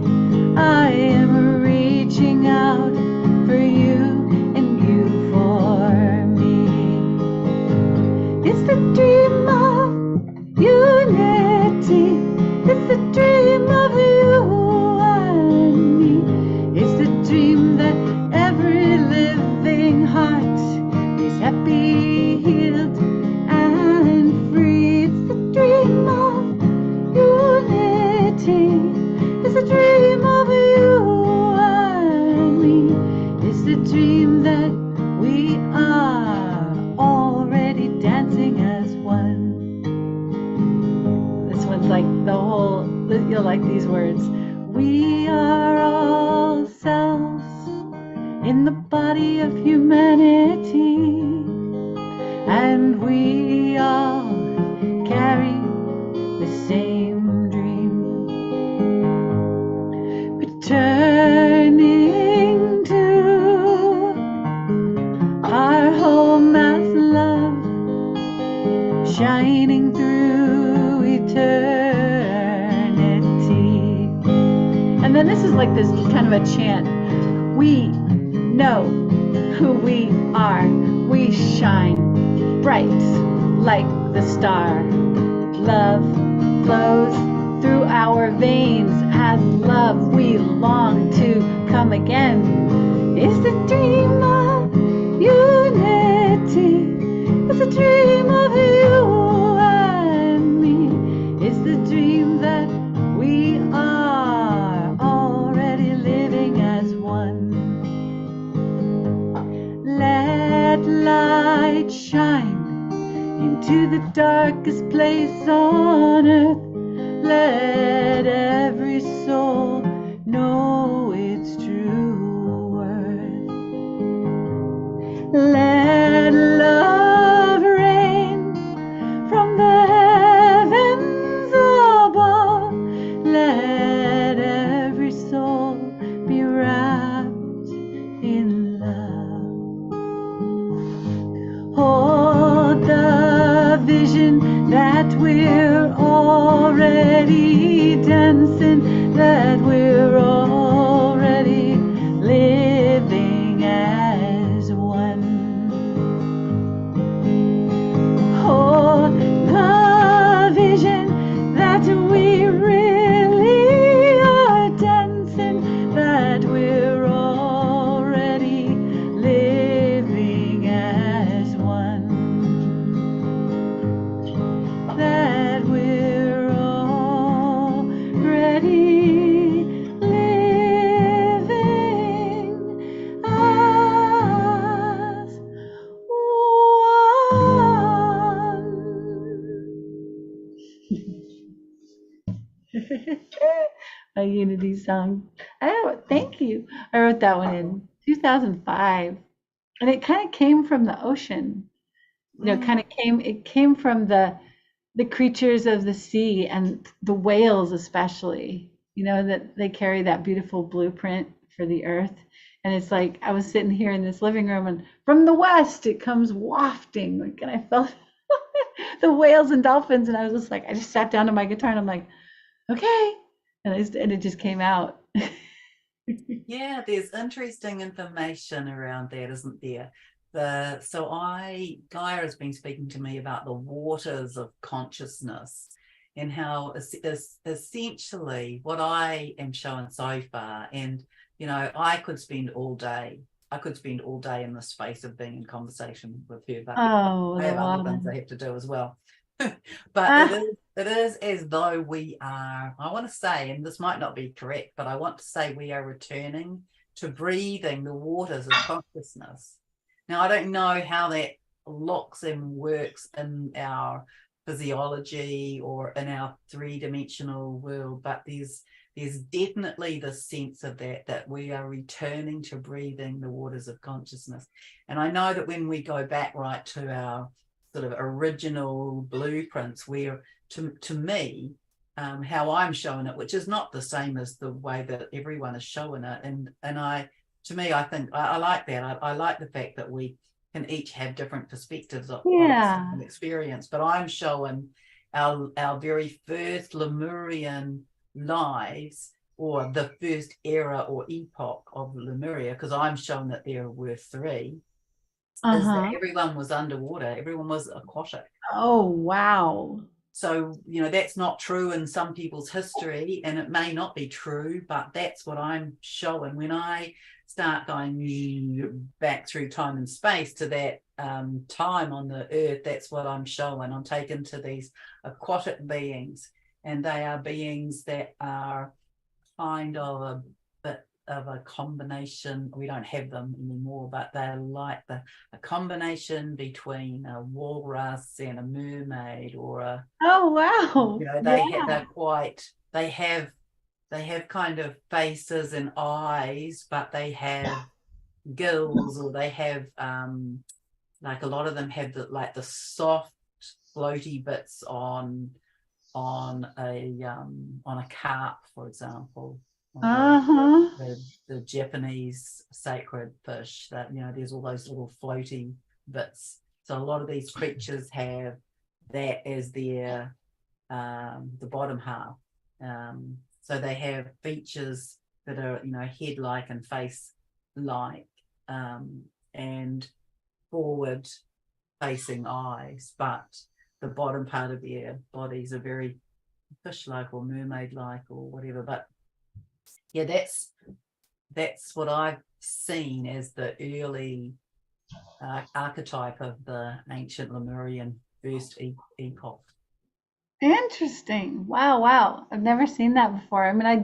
I am reaching out for you and you for me. It's the dream of unity. It's the dream of you and me. It's the dream that every living heart is happy, healed, and free. It's the dream of unity. It's the dream of you and me. It's the dream that we are already dancing as one. This one's like the whole, you'll like these words. We are all cells in the body of humanity, and we all carry the same dream. Returning to our home as love, shining through eternity. And then this is like this kind of a chant. We know who we are. We shine bright like the star. Love flows through our veins. As love we long to come again. It's the dream of unity. It's the dream of you and me. It's the dream that we are already living as one. Let light shine into the darkest place on earth. Let every soul know its true worth. Let love reign from the heavens above. Let every soul be wrapped in love. Hold the vision that we're already dancing, that we're already living as one. Hold the vision that we really are dancing, that we're already living as one. That we're already living as one. A unity song. Thank you. I wrote that one in 2005, and it kind of came from the ocean. It came from the creatures of the sea and the whales especially, that they carry that beautiful blueprint for the earth. And it's like I was sitting here in this living room, and from the west it comes wafting, and I felt the whales and dolphins, and I was just like, I just sat down to my guitar and I'm like, okay, and it just came out. Yeah, there's interesting information around that, isn't there? Gaia has been speaking to me about the waters of consciousness and how essentially what I am showing so far, and I could spend all day in the space of being in conversation with her, but I have other things I have to do as well. But it is as though we are, I want to say, and this might not be correct, but I want to say we are returning to breathing the waters of consciousness. Now, I don't know how that looks and works in our physiology or in our three-dimensional world, but there's definitely the sense of that we are returning to breathing the waters of consciousness. And I know that when we go back right to our sort of original blueprints, where to me, how I'm showing it, which is not the same as the way that everyone is showing it, and I think I like that. I like the fact that we can each have different perspectives of the same experience, but I'm showing our very first Lemurian lives, or the first era or epoch of Lemuria, because I'm showing that there were three, is that everyone was underwater, everyone was aquatic. Oh, wow. So, that's not true in some people's history, and it may not be true, but that's what I'm showing. When I start going back through time and space to that time on the earth, that's what I'm showing. I'm taken to these aquatic beings, and they are beings that are kind of a bit of a combination. We don't have them anymore, but they're like a combination between a walrus and a mermaid, or a wow. they have kind of faces and eyes, but they have gills, or they have like a lot of them have the soft floaty bits on a carp, for example, the Japanese sacred fish, that there's all those little floaty bits. So a lot of these creatures have that as their the bottom half. So they have features that are head like and face like, and forward facing eyes, but the bottom part of their bodies are very fish-like or mermaid-like or whatever. But yeah, that's what I've seen as the early archetype of the ancient Lemurian first epoch. Interesting. Wow. I've never seen that before. I mean, I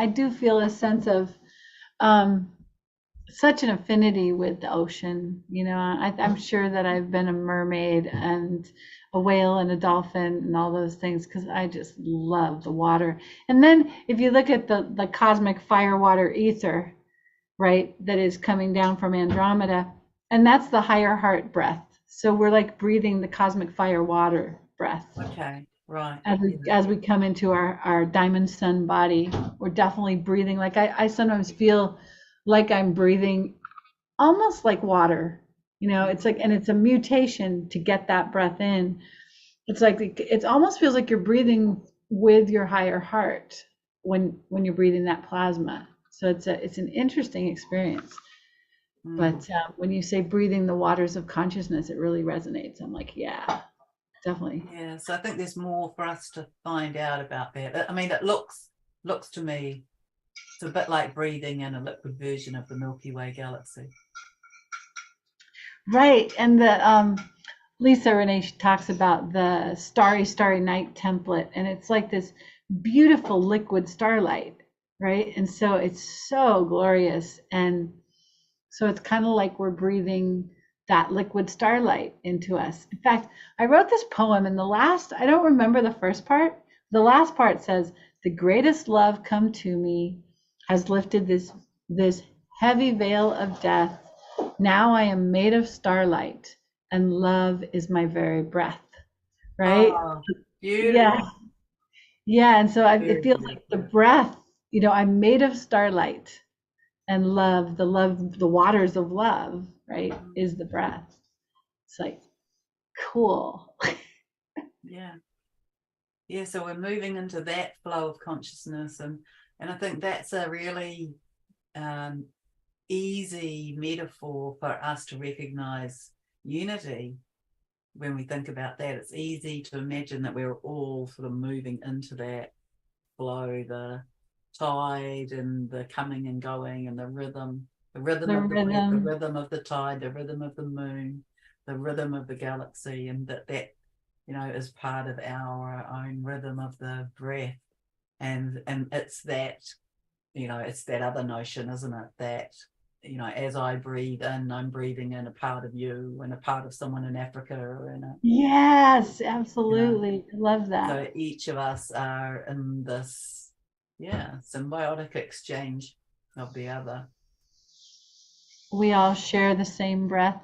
do feel a sense of um, such an affinity with the ocean. I'm sure that I've been a mermaid and a whale and a dolphin and all those things, because I just love the water. And then if you look at the cosmic fire water ether, right, that is coming down from Andromeda, and that's the higher heart breath. So we're like breathing the cosmic fire water breath. Okay. Right. As we come into our diamond sun body, we're definitely breathing. Like I sometimes feel like I'm breathing almost like water. It's like, and it's a mutation to get that breath in. It's like it almost feels like you're breathing with your higher heart when you're breathing that plasma. So it's an interesting experience. But when you say breathing the waters of consciousness, it really resonates. I'm like, yeah. Definitely. Yeah, so I think there's more for us to find out about that. I mean, it looks to me it's a bit like breathing in a liquid version of the Milky Way galaxy. Right, and the Lisa Renee, she talks about the starry night template, and it's like this beautiful liquid starlight, right? And so it's so glorious, and so it's kind of like we're breathing that liquid starlight into us. In fact, I wrote this poem, and I don't remember the first part. The last part says, "The greatest love come to me has lifted this heavy veil of death. Now I am made of starlight, and love is my very breath." Right? Oh, beautiful. Yeah. And so it feels like the breath, I'm made of starlight, and the waters of love, right, is the breath. It's like, cool. Yeah, so we're moving into that flow of consciousness, and I think that's a really easy metaphor for us to recognize unity. When we think about that, it's easy to imagine that we're all sort of moving into that flow, the tide and the coming and going, and the rhythm of the rhythm of the tide, the rhythm of the moon, the rhythm of the galaxy, and that is part of our own rhythm of the breath. And it's that it's that other notion, isn't it, that as I breathe in, I'm breathing in a part of you and a part of someone in Africa, or in a, Yes, you know absolutely. I love that. so each of us are in this, symbiotic exchange of the other. We all share the same breath.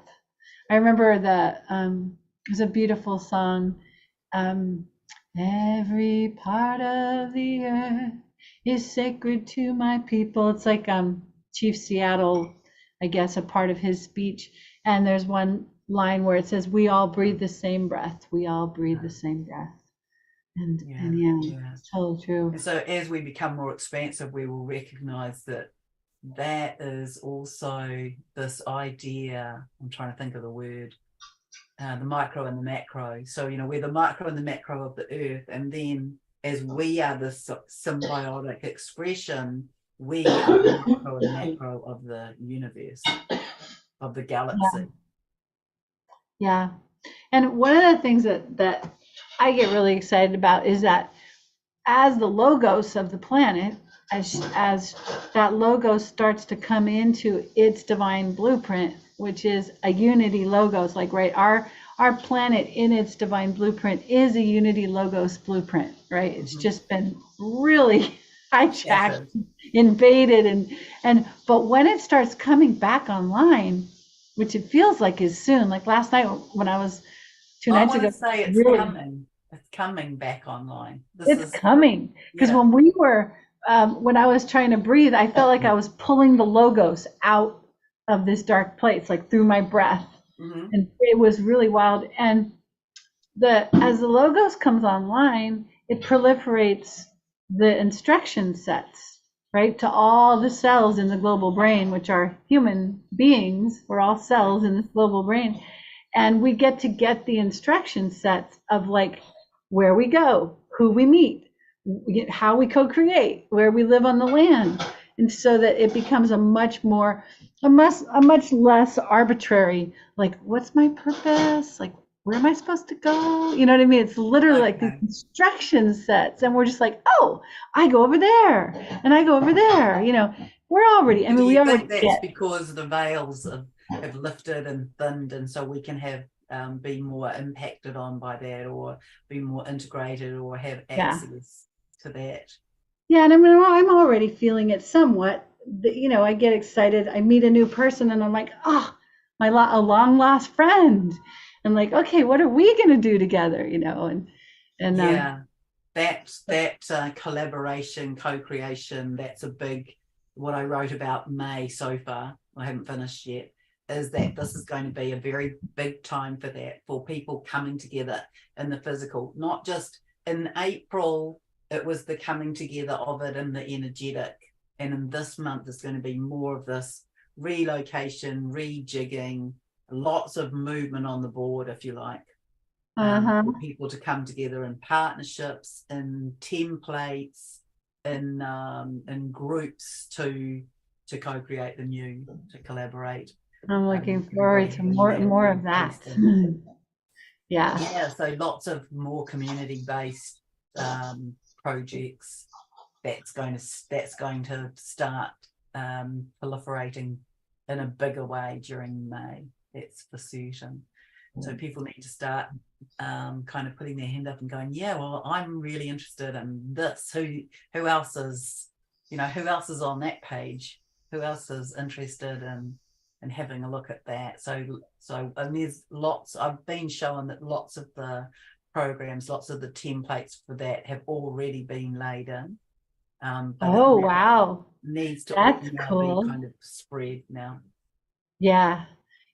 I remember that it was a beautiful song. Um, Every part of the earth is sacred to my people. It's like Chief Seattle, I guess, a part of his speech. And there's one line where it says, "We all breathe the same breath. We all breathe the same breath." And Yeah, yeah, yeah. it's totally true. And so as we become more expansive, we will recognize that is also this idea. I'm trying to think of the word, the micro and the macro. So, we're the micro and the macro of the earth. And then as we are the symbiotic expression, we are the micro and macro of the universe, of the Yeah, galaxy. yeah. And one of the things that I get really excited about is that as the logos of the planet, as that logo starts to come into its divine blueprint, which is a unity logos, like right, our planet in its divine blueprint is a unity logos blueprint, right? It's just been really hijacked, Shattered. invaded, and but when it starts coming back online, which it feels like is soon, like last night when I was two I nights want ago, to say it's really coming. It's coming back online. This it's is, coming because yeah. when I was trying to breathe, I felt like I was pulling the logos out of this dark place, like through my breath, Mm-hmm. and it was really wild. And as the logos comes online, it proliferates the instruction sets, right, to all the cells in the global brain, which are human beings. We're all cells in this global brain, and we get to get the instruction sets of like where we go, who we meet, how we co-create, where we live on the land, and so that it becomes a much less arbitrary, like what's my purpose, like where am I supposed to go? You know what I mean? It's literally like these Okay. instruction sets, and we're just like, oh, I go over there, and I go over there. We're already. I Do mean, you we already think that's get. because the veils have lifted and thinned, and so we can have be more impacted on by that, or be more integrated, or have Yeah, access to that? yeah, and I mean, I'm already feeling it somewhat. I get excited. I meet a new person, and I'm like, oh, a long lost friend, and like, okay, what are we gonna do together? And Yeah, that collaboration, co-creation. That's a big. What I wrote about May so far, I haven't finished yet, is that this is going to be a very big time for that, for people coming together in the physical, not just in April. It was the coming together of it in the energetic, and in this month is going to be more of this relocation, rejigging, lots of movement on the board, if you like, uh-huh. for people to come together in partnerships, in templates, in groups to co-create the new, to collaborate. I'm looking Everybody forward to having more that more real of that. tasting. Yeah. Yeah, so lots of more community-based projects. That's going to start proliferating in a bigger way during May. That's for certain. So people need to start kind of putting their hand up and going, yeah, well, I'm really interested in this. Who else is on that page? Who else is interested in having a look at that? And there's lots. I've been shown that lots of the programs, lots of the templates for that have already been laid in, but it Oh, wow. needs to That's now be cool. kind of spread now. Yeah.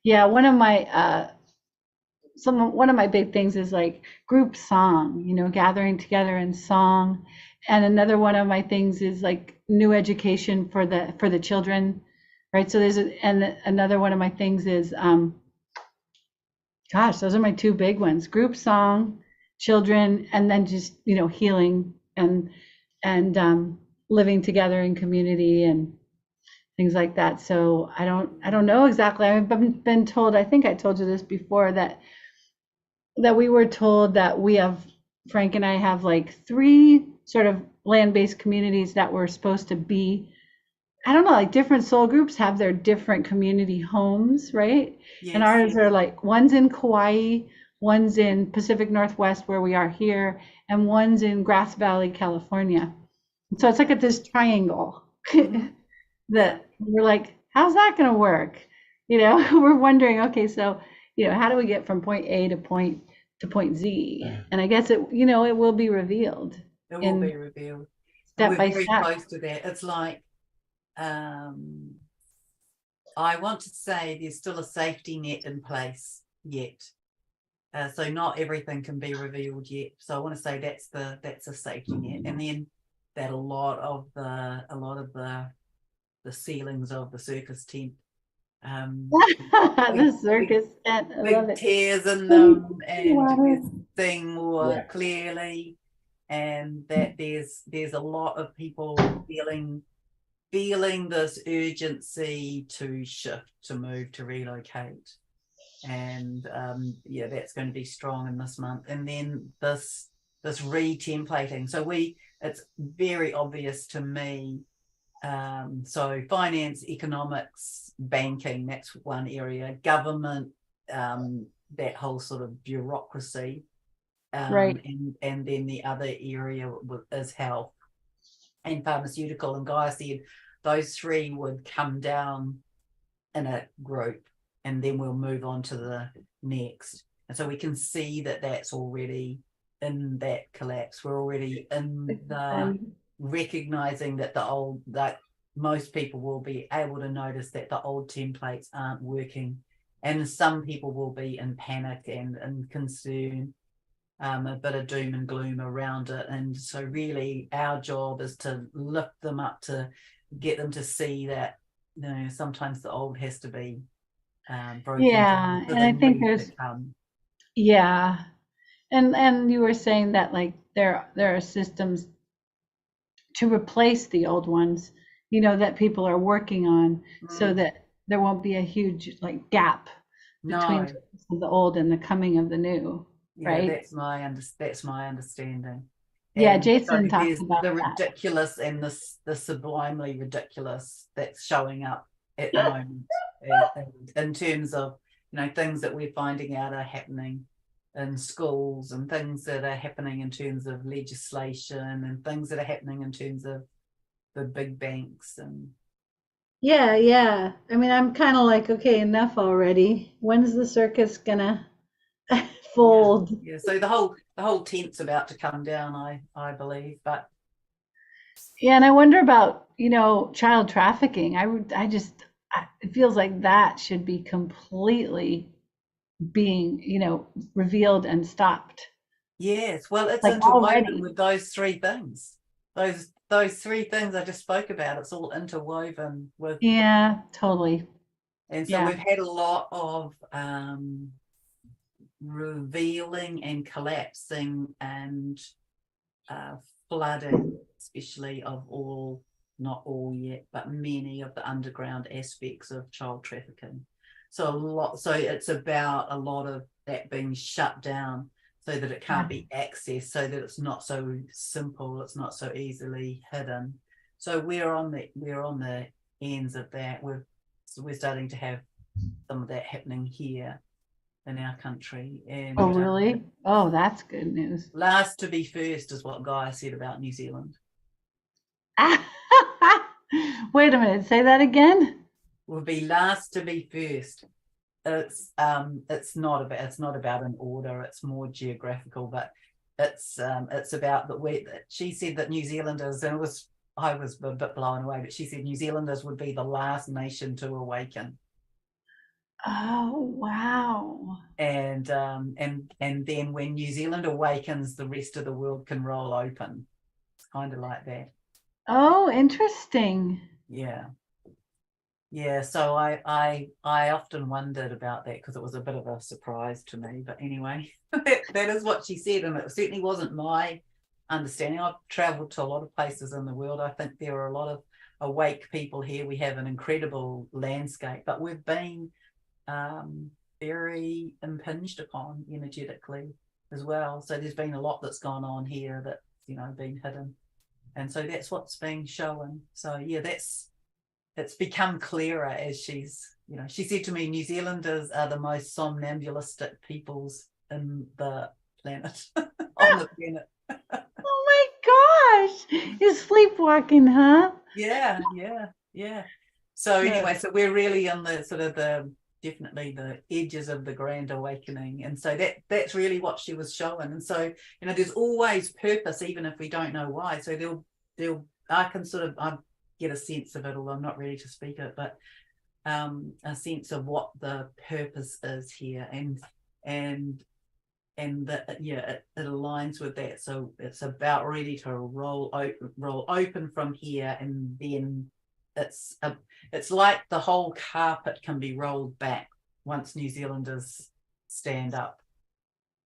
Yeah, one of my big things is like group song, gathering together in song. And another one of my things is like new education for the children, right? So and another one of my things is gosh, those are my two big ones: group song, children, and then just healing and living together in community and things like that. So I don't know exactly. I've been told, I think I told you this before, that we were told that Frank and I have like three sort of land-based communities that we're supposed to be I don't know, like different soul groups have their different community homes, right? And Yes, ours yes. are like one's in Kauai, one's in Pacific Northwest where we are here, and one's in Grass Valley, California. So it's like at this triangle Hmm. Yeah. that we're like, how's that going to work? We're wondering, okay, so, how do we get from point A to point Z? And I guess it will be revealed It will be in revealed. And step we're by very step. close to that. It's like, I want to say there's still a safety net in place yet. So not everything can be revealed yet. So I want to say that's a safety net. And then that a lot of the ceilings of the circus tent, um, big, The big circus tent, I love big it. tears in Pretty them, and water. we're seeing more Yeah. clearly, and that there's a lot of people feeling this urgency to shift, to move, to relocate. And yeah, that's going to be strong in this month. And then this re-templating. So it's very obvious to me. So finance, economics, banking, that's one area. Government, that whole sort of bureaucracy, Right. and then the other area is health and pharmaceutical. And Guy said those three would come down in a group, and then we'll move on to the next. And so we can see that that's already in that collapse. We're already in the recognizing that most people will be able to notice that the old templates aren't working, and some people will be in panic and in concern, a bit of doom and gloom around it. And so really our job is to lift them up, to get them to see that sometimes the old has to be broken down Yeah, for and the I think new to there's come. yeah, and you were saying that like there are systems to replace the old ones, that people are working on so Mm, that there won't be a huge like gap between no, the old and the coming of the new, yeah, right? that's my understanding. Yeah, And so Jason talked there's about the that. ridiculous and the sublimely ridiculous that's showing up at the moment, in terms of things that we're finding out are happening in schools, and things that are happening in terms of legislation, and things that are happening in terms of the big banks. And Yeah, yeah. I mean, I'm kind of like, okay, enough already. When's the circus gonna yeah, fold? yeah, so the whole tent's about to come down, I believe. But Yeah, and I wonder about, child trafficking. It feels like that should be completely being, revealed and stopped. yes, well, it's Like interwoven already. with those three things. Those three things I just spoke about. It's all interwoven with, Yeah, totally. and so Yeah. we've had a lot of revealing and collapsing and uh, flooding, especially of all, not all yet, but many of the underground aspects of child trafficking. So it's about a lot of that being shut down so that it can't Yeah. be accessed, so that it's not so simple, it's not so easily hidden. So we're on the ends of that. We're starting to have some of that happening here in our country. Oh, And really? Oh, that's good news. last to be first is what Guy said about New Zealand. Wait a minute, say that again. Will be last to be first. It's not about an order. It's more geographical, but it's about that we. She said that New Zealanders, and I was a bit blown away, but she said New Zealanders would be the last nation to awaken. Oh, wow. And then when New Zealand awakens, the rest of the world can roll open. It's kind of like that. Oh, interesting. Yeah. Yeah, so I often wondered about that, because it was a bit of a surprise to me. But anyway, that is what she said, and it certainly wasn't my understanding. I've traveled to a lot of places in the world. I think there are a lot of awake people here. We have an incredible landscape, but we've been very impinged upon energetically as well. So there's been a lot that's gone on here that's been hidden, and so that's what's being shown. So yeah, it's become clearer as she's, she said to me, New Zealanders are the most somnambulistic peoples in the planet, on the planet. Oh my gosh. You're sleepwalking, huh? Yeah, yeah, yeah. So Uh, anyway, so we're really on the sort of definitely the edges of the grand awakening, and so that's really what she was showing. And so there's always purpose, even if we don't know why. So they'll I get a sense of it, although I'm not ready to speak it, but a sense of what the purpose is here, and that it aligns with that. So it's about ready to roll open from here, and then it's like the whole carpet can be rolled back once New Zealanders stand up.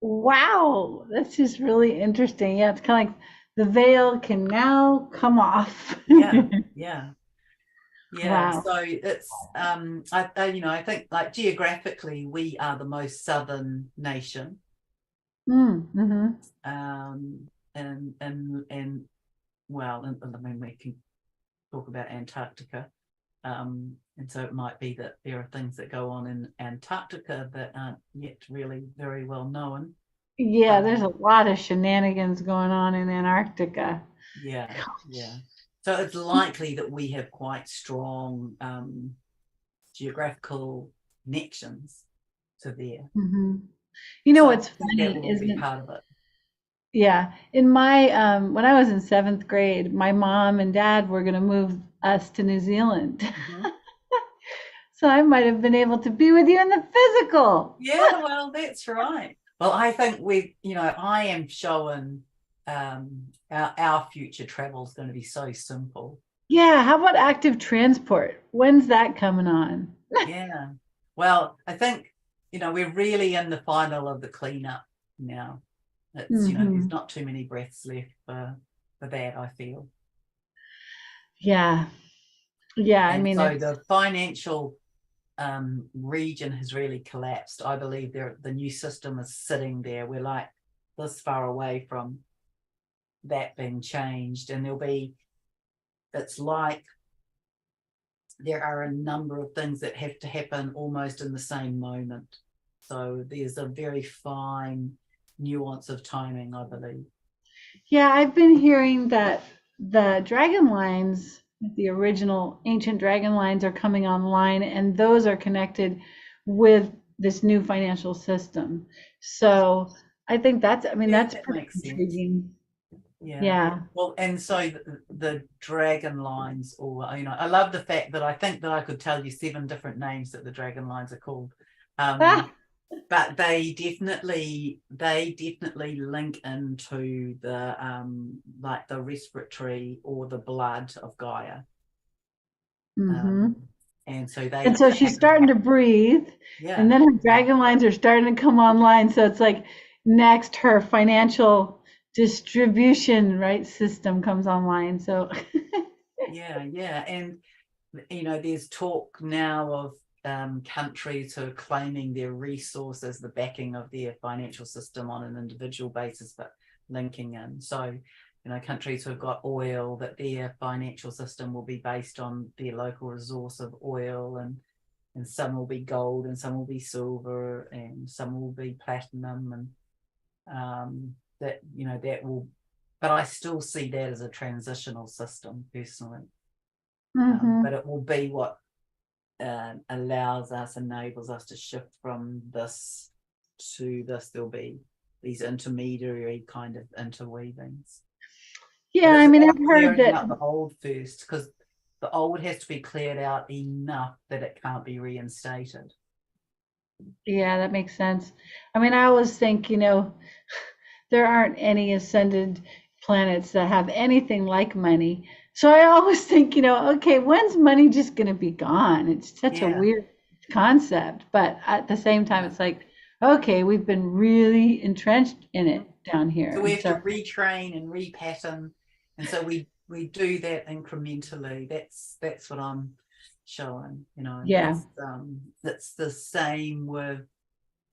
wow. That's just really interesting. Yeah, it's kind of like the veil can now come off. Yeah, yeah, yeah. Wow. So it's I think, like, geographically we are the most southern nation, Mm-hmm. and well, and I mean, we can talk about Antarctica. And so it might be that there are things that go on in Antarctica that aren't yet really very well known. Yeah, there's a lot of shenanigans going on in Antarctica. Yeah, yeah. Gosh. So it's likely that we have quite strong geographical connections to there. Hmm. You know So I what's think that funny, will all be isn't it? part of it. Yeah, in my when I was in seventh grade, my mom and dad were going to move us to New Zealand. Mm-hmm. So I might have been able to be with you in the physical. Yeah, well, that's right. Well, I think I am showing our future travel is going to be so simple. Yeah, how about active transport? When's that coming on? Yeah. Well, I think, we're really in the final of the cleanup now. It's, there's Hmm. not too many breaths left for that, I feel. Yeah, yeah. I And mean, so it's the financial region has really collapsed. I believe the new system is sitting there. We're like this far away from that being changed, and it's like there are a number of things that have to happen almost in the same moment. So there's a very fine nuance of timing, I believe. yeah. I've been hearing that the dragon lines, the original ancient dragon lines, are coming online, and those are connected with this new financial system. So I think that's, I mean, Yeah, that's that pretty makes sense. intriguing. Yeah. Yeah. Well, and so the dragon lines, or I love the fact that I think that I could tell you 7 different names that the dragon lines are called. Um, Ah, but they definitely link into the like the respiratory or the blood of Gaia. mm-hmm. Um, and so And they so she's starting to breathe, and yeah, then her dragon lines are starting to come online. So it's like next her financial distribution right system comes online. So yeah. And there's talk now of countries who are claiming their resources, the backing of their financial system on an individual basis, but linking in. So, countries who've got oil, that their financial system will be based on their local resource of oil, and some will be gold, and some will be silver, and some will be platinum, and that will. But I still see that as a transitional system personally. hmm. But it will be what enables us to shift from this to this. There'll be these intermediary kind of interweavings, Yeah, but it's I mean, about I've heard clearing that. out the old first, because the old has to be cleared out enough that it can't be reinstated. Yeah, that makes sense. I mean, I always think, there aren't any ascended planets that have anything like money. So I always think, okay, when's money just going to be gone? It's such a Yeah, weird concept. But at the same time, yeah. it's like, okay, we've been really entrenched in Mhm. it down here. So we And have to so, retrain and repattern, and so we do that incrementally. That's what I'm showing. yeah. It's the same with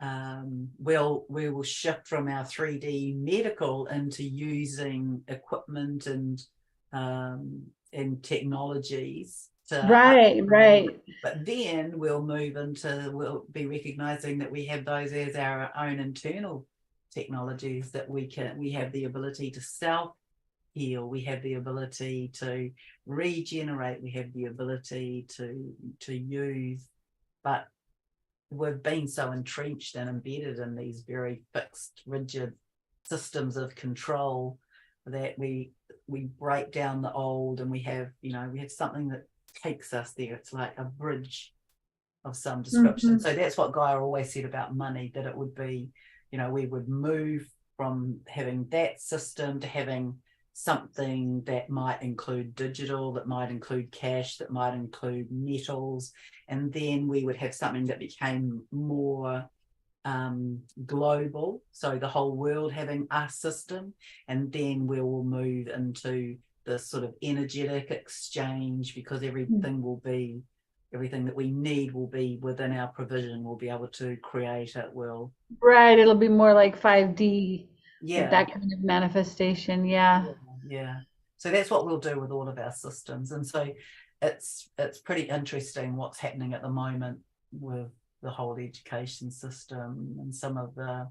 we will shift from our 3D medical into using equipment and technologies Right. but then we'll be recognizing that we have those as our own internal technologies, that we have the ability to self heal, we have the ability to regenerate, we have the ability to use, but we've been so entrenched and embedded in these very fixed, rigid systems of control that we break down the old, and we have something that takes us there. It's like a bridge of some description. Mm-hmm. So that's what Gaia always said about money, that it would be, we would move from having that system to having something that might include digital, that might include cash, that might include metals, and then we would have something that became more global, so the whole world having a system, and then we will move into the sort of energetic exchange, because everything that we need will be within our provision. We'll be able to create it. Right, it'll be more like 5D, like Yeah, that kind of manifestation. Yeah. yeah. So that's what we'll do with all of our systems. And so it's pretty interesting what's happening at the moment with the whole education system, and some of the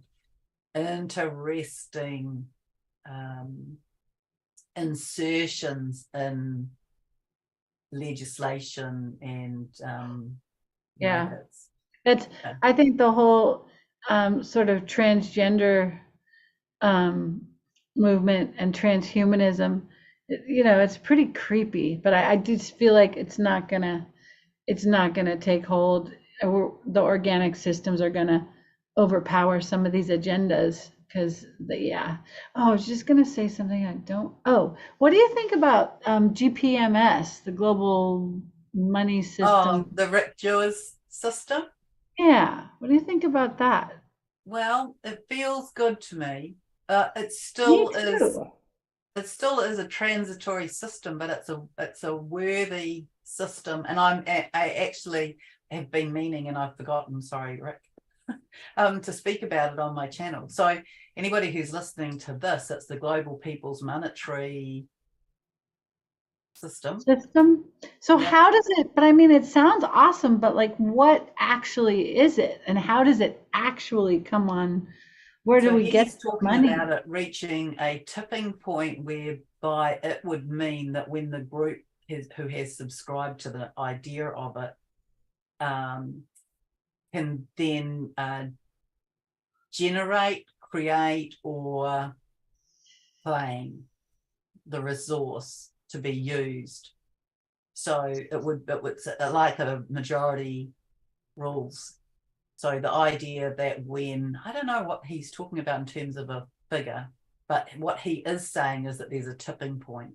interesting insertions in legislation, and Yeah. it's It's, I think the whole sort of transgender um, movement and transhumanism, it's pretty creepy, but I just feel like it's not gonna take hold. The organic systems are gonna overpower some of these agendas because yeah. Oh, I was just gonna say something I don't. Oh, what do you think about GPMS, the global money system? the Rick Jewe's system. Yeah, what do you think about that? Well, it feels good to me. It Me still is. too. It still is a transitory system, but it's a worthy system. And I actually have been meaning, and I've forgotten. Sorry, Rick, to speak about it on my channel. So anybody who's listening to this, it's the Global People's Monetary System. So Yeah. how does it, but I mean, it sounds awesome, but like what actually is it? And how does it actually come on? Where do So we get he's the talking about money? it reaching a tipping point whereby it would mean that when the group who has subscribed to the idea of it can then generate, create, or claim the resource to be used. So it's like a majority rules. So the idea that when, I don't know what he's talking about in terms of a figure, but what he is saying is that there's a tipping point.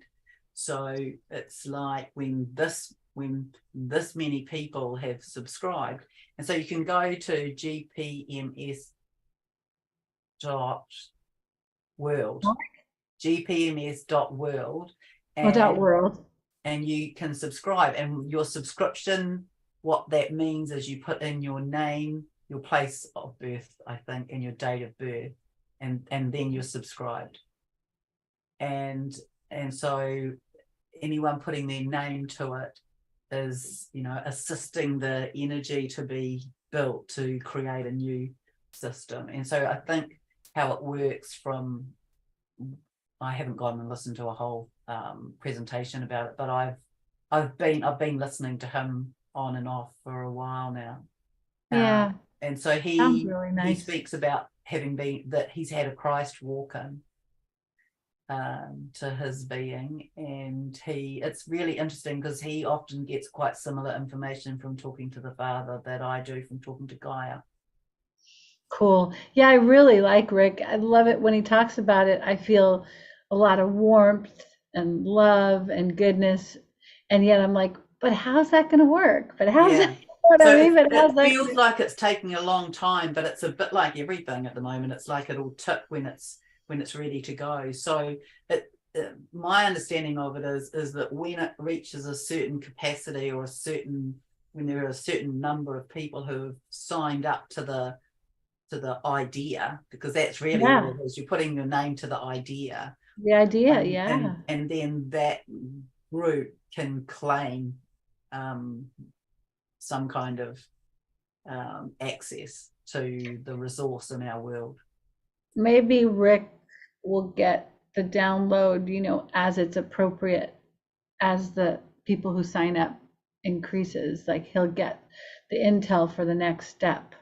So it's like when this many people have subscribed, and so you can go to gpms.world, gpms.world, Without and world. you can subscribe, and your subscription, what that means is you put in your name, your place of birth, I think, and your date of birth, and then you're subscribed. And so anyone putting their name to it is, assisting the energy to be built to create a new system. And so I think how it works I haven't gone and listened to a whole presentation about it, but I've been listening to him on and off for a while now. Yeah, And so sounds he really nice. speaks about that he's had a Christ walk in to his being, and it's really interesting because he often gets quite similar information from talking to the Father that I do from talking to Gaia. Cool. Yeah, I really like Rick. I love it when he talks about it. I feel a lot of warmth and love and goodness. And yet I'm like, but how's that going to work? But how's Yeah. it, what So I mean? But how's it that feels gonna... like it's taking a long time, but it's a bit like everything at the moment. It's like it'll tip when it's ready to go. So my understanding of it is that when it reaches a certain capacity, or when there are a certain number of people who have signed up to the idea, because that's really all Yeah, it is. You're putting your name to the idea, the idea. and Yeah. then that group can claim some kind of access to the resource in our world. Maybe Rick will get the download, as it's appropriate, as the people who sign up increases, like he'll get the intel for the next step.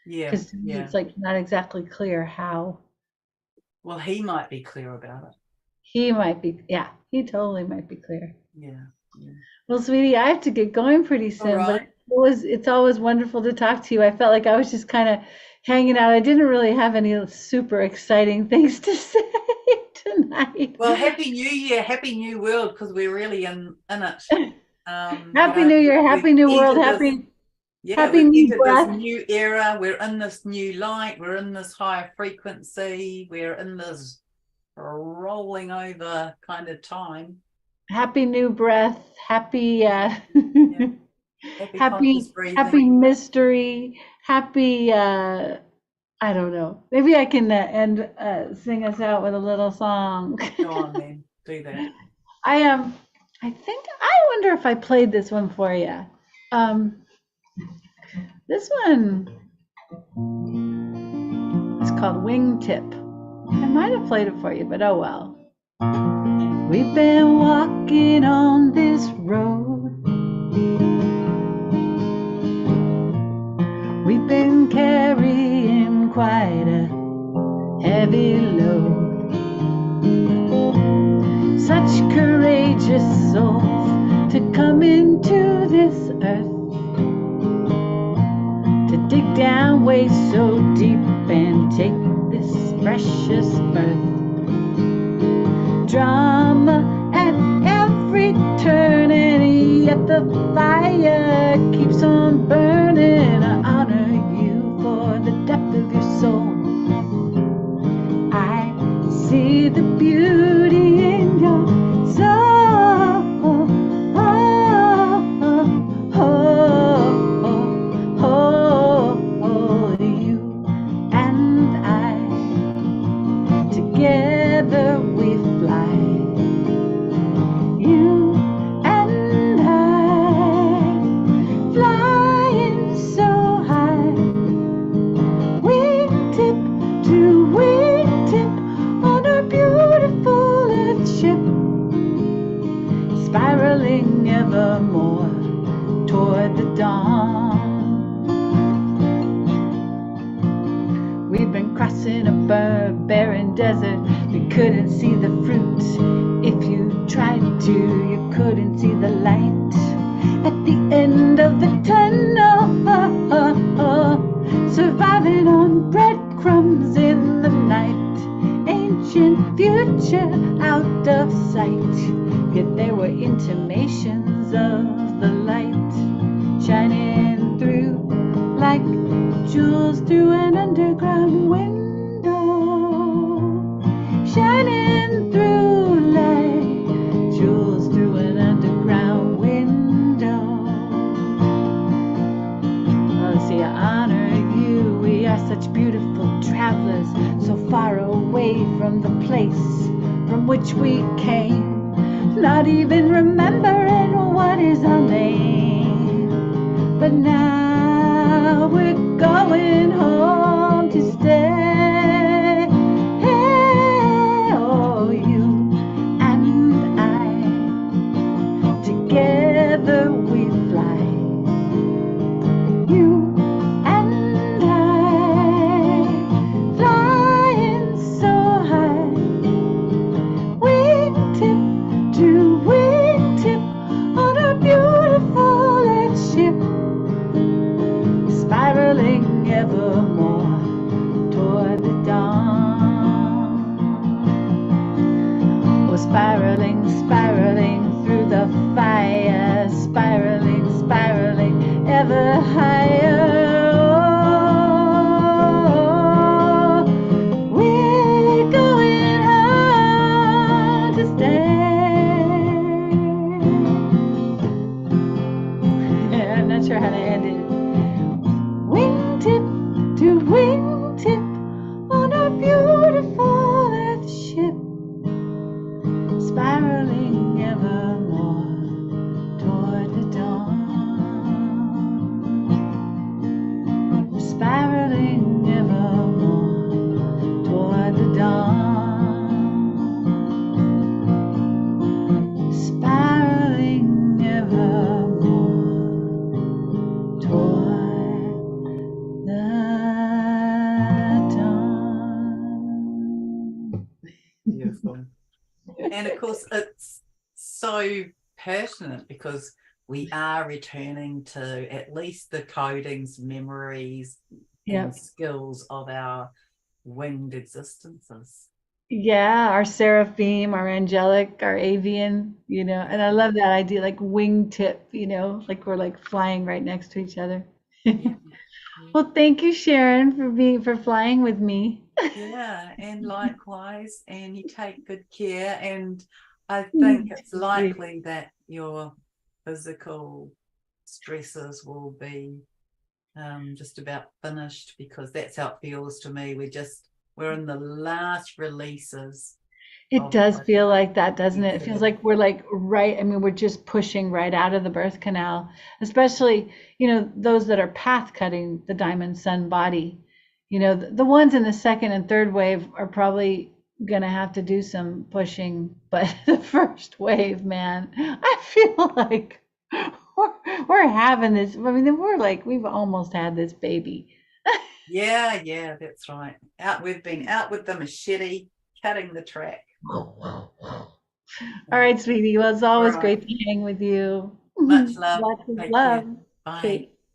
Yeah. Because it's like not exactly clear how. Well, he might be clear about it. He might be, yeah, he totally might be clear. Yeah. Well, sweetie, I have to get going pretty soon, right. but it's always wonderful to talk to you. I felt like I was just kind of hanging out. I didn't really have any super exciting things to say tonight. Well, Happy New Year, Happy New World, because we're really in it. Happy New Year, Happy New World, happy we've new entered breath. this new era. We're in this new light. We're in this higher frequency. We're in this rolling over kind of time. Happy new breath. Happy happy mystery. Happy I don't know. Maybe I can sing us out with a little song. Go on, then. Do that. I wonder if I played this one for you. This one is called Wingtip. I might have played it for you, but oh well. We've been walking on this road. We've been carrying quite a heavy load. Such courageous souls to come into this earth, to dig down way so deep and take this precious birth. Drama at every turn, and yet the fire keeps on burning. I honor you for the depth of your soul. I see the beauty in your soul. You and I, together we fly. You and I, flying so high. Wingtip to wingtip on our beautiful earth ship, spiraling evermore toward the dawn. We've been crossing a barren desert. We couldn't see the fruit. If you tried to, you couldn't see the light at the end of the tunnel. Surviving on breadcrumbs in the night. Ancient future out of sight. Yet there were intimations of the light shining through like jewels through an underground window, shining through like jewels through an underground window. Oh, see, I honor you. We are such beautiful travelers, so far away from the place from which we came, not even remembering what is our name. But now we're going home to stay. Oh, you and I, together we fly. You and I, flying so high. Wingtip to wingtip on our beautiful earth ship, spiraling evermore toward the dawn. Oh, spiraling, spiraling through the fire, spiraling, spiraling ever higher. Oh, we're going home to stay. I'm not sure how to end it. Wingtip to wingtip on our beautiful earth ship, spiraling And of course, it's so pertinent because we are returning to at least the codings, memories, and Yep. skills of our winged existences. Yeah, our seraphim, our angelic, our avian, and I Yeah, love that idea, like wingtip, like we're like flying right next to each other. yeah, yeah. Well, thank you, Sharon, for flying with me. Yeah, and likewise, and you take good care. And I think You it's too, sweetie. likely that your physical stresses will be just about finished because that's how it feels to me. We're in the last releases It of does the feel like that, doesn't it? It feels eternal. like we're like right, I mean, we're just pushing right out of the birth canal, especially, those that are path cutting the diamond sun body. The ones in the second and third wave are probably gonna have to do some pushing, but the first wave, man, I feel like we're having this. I mean, we've almost had this baby. Yeah, yeah, that's right. We've been out with the machete, cutting the track. All Yeah. right, sweetie. Well, it's All always right. great to hang with you. Much love. Lots of Take care. love. Bye. Okay.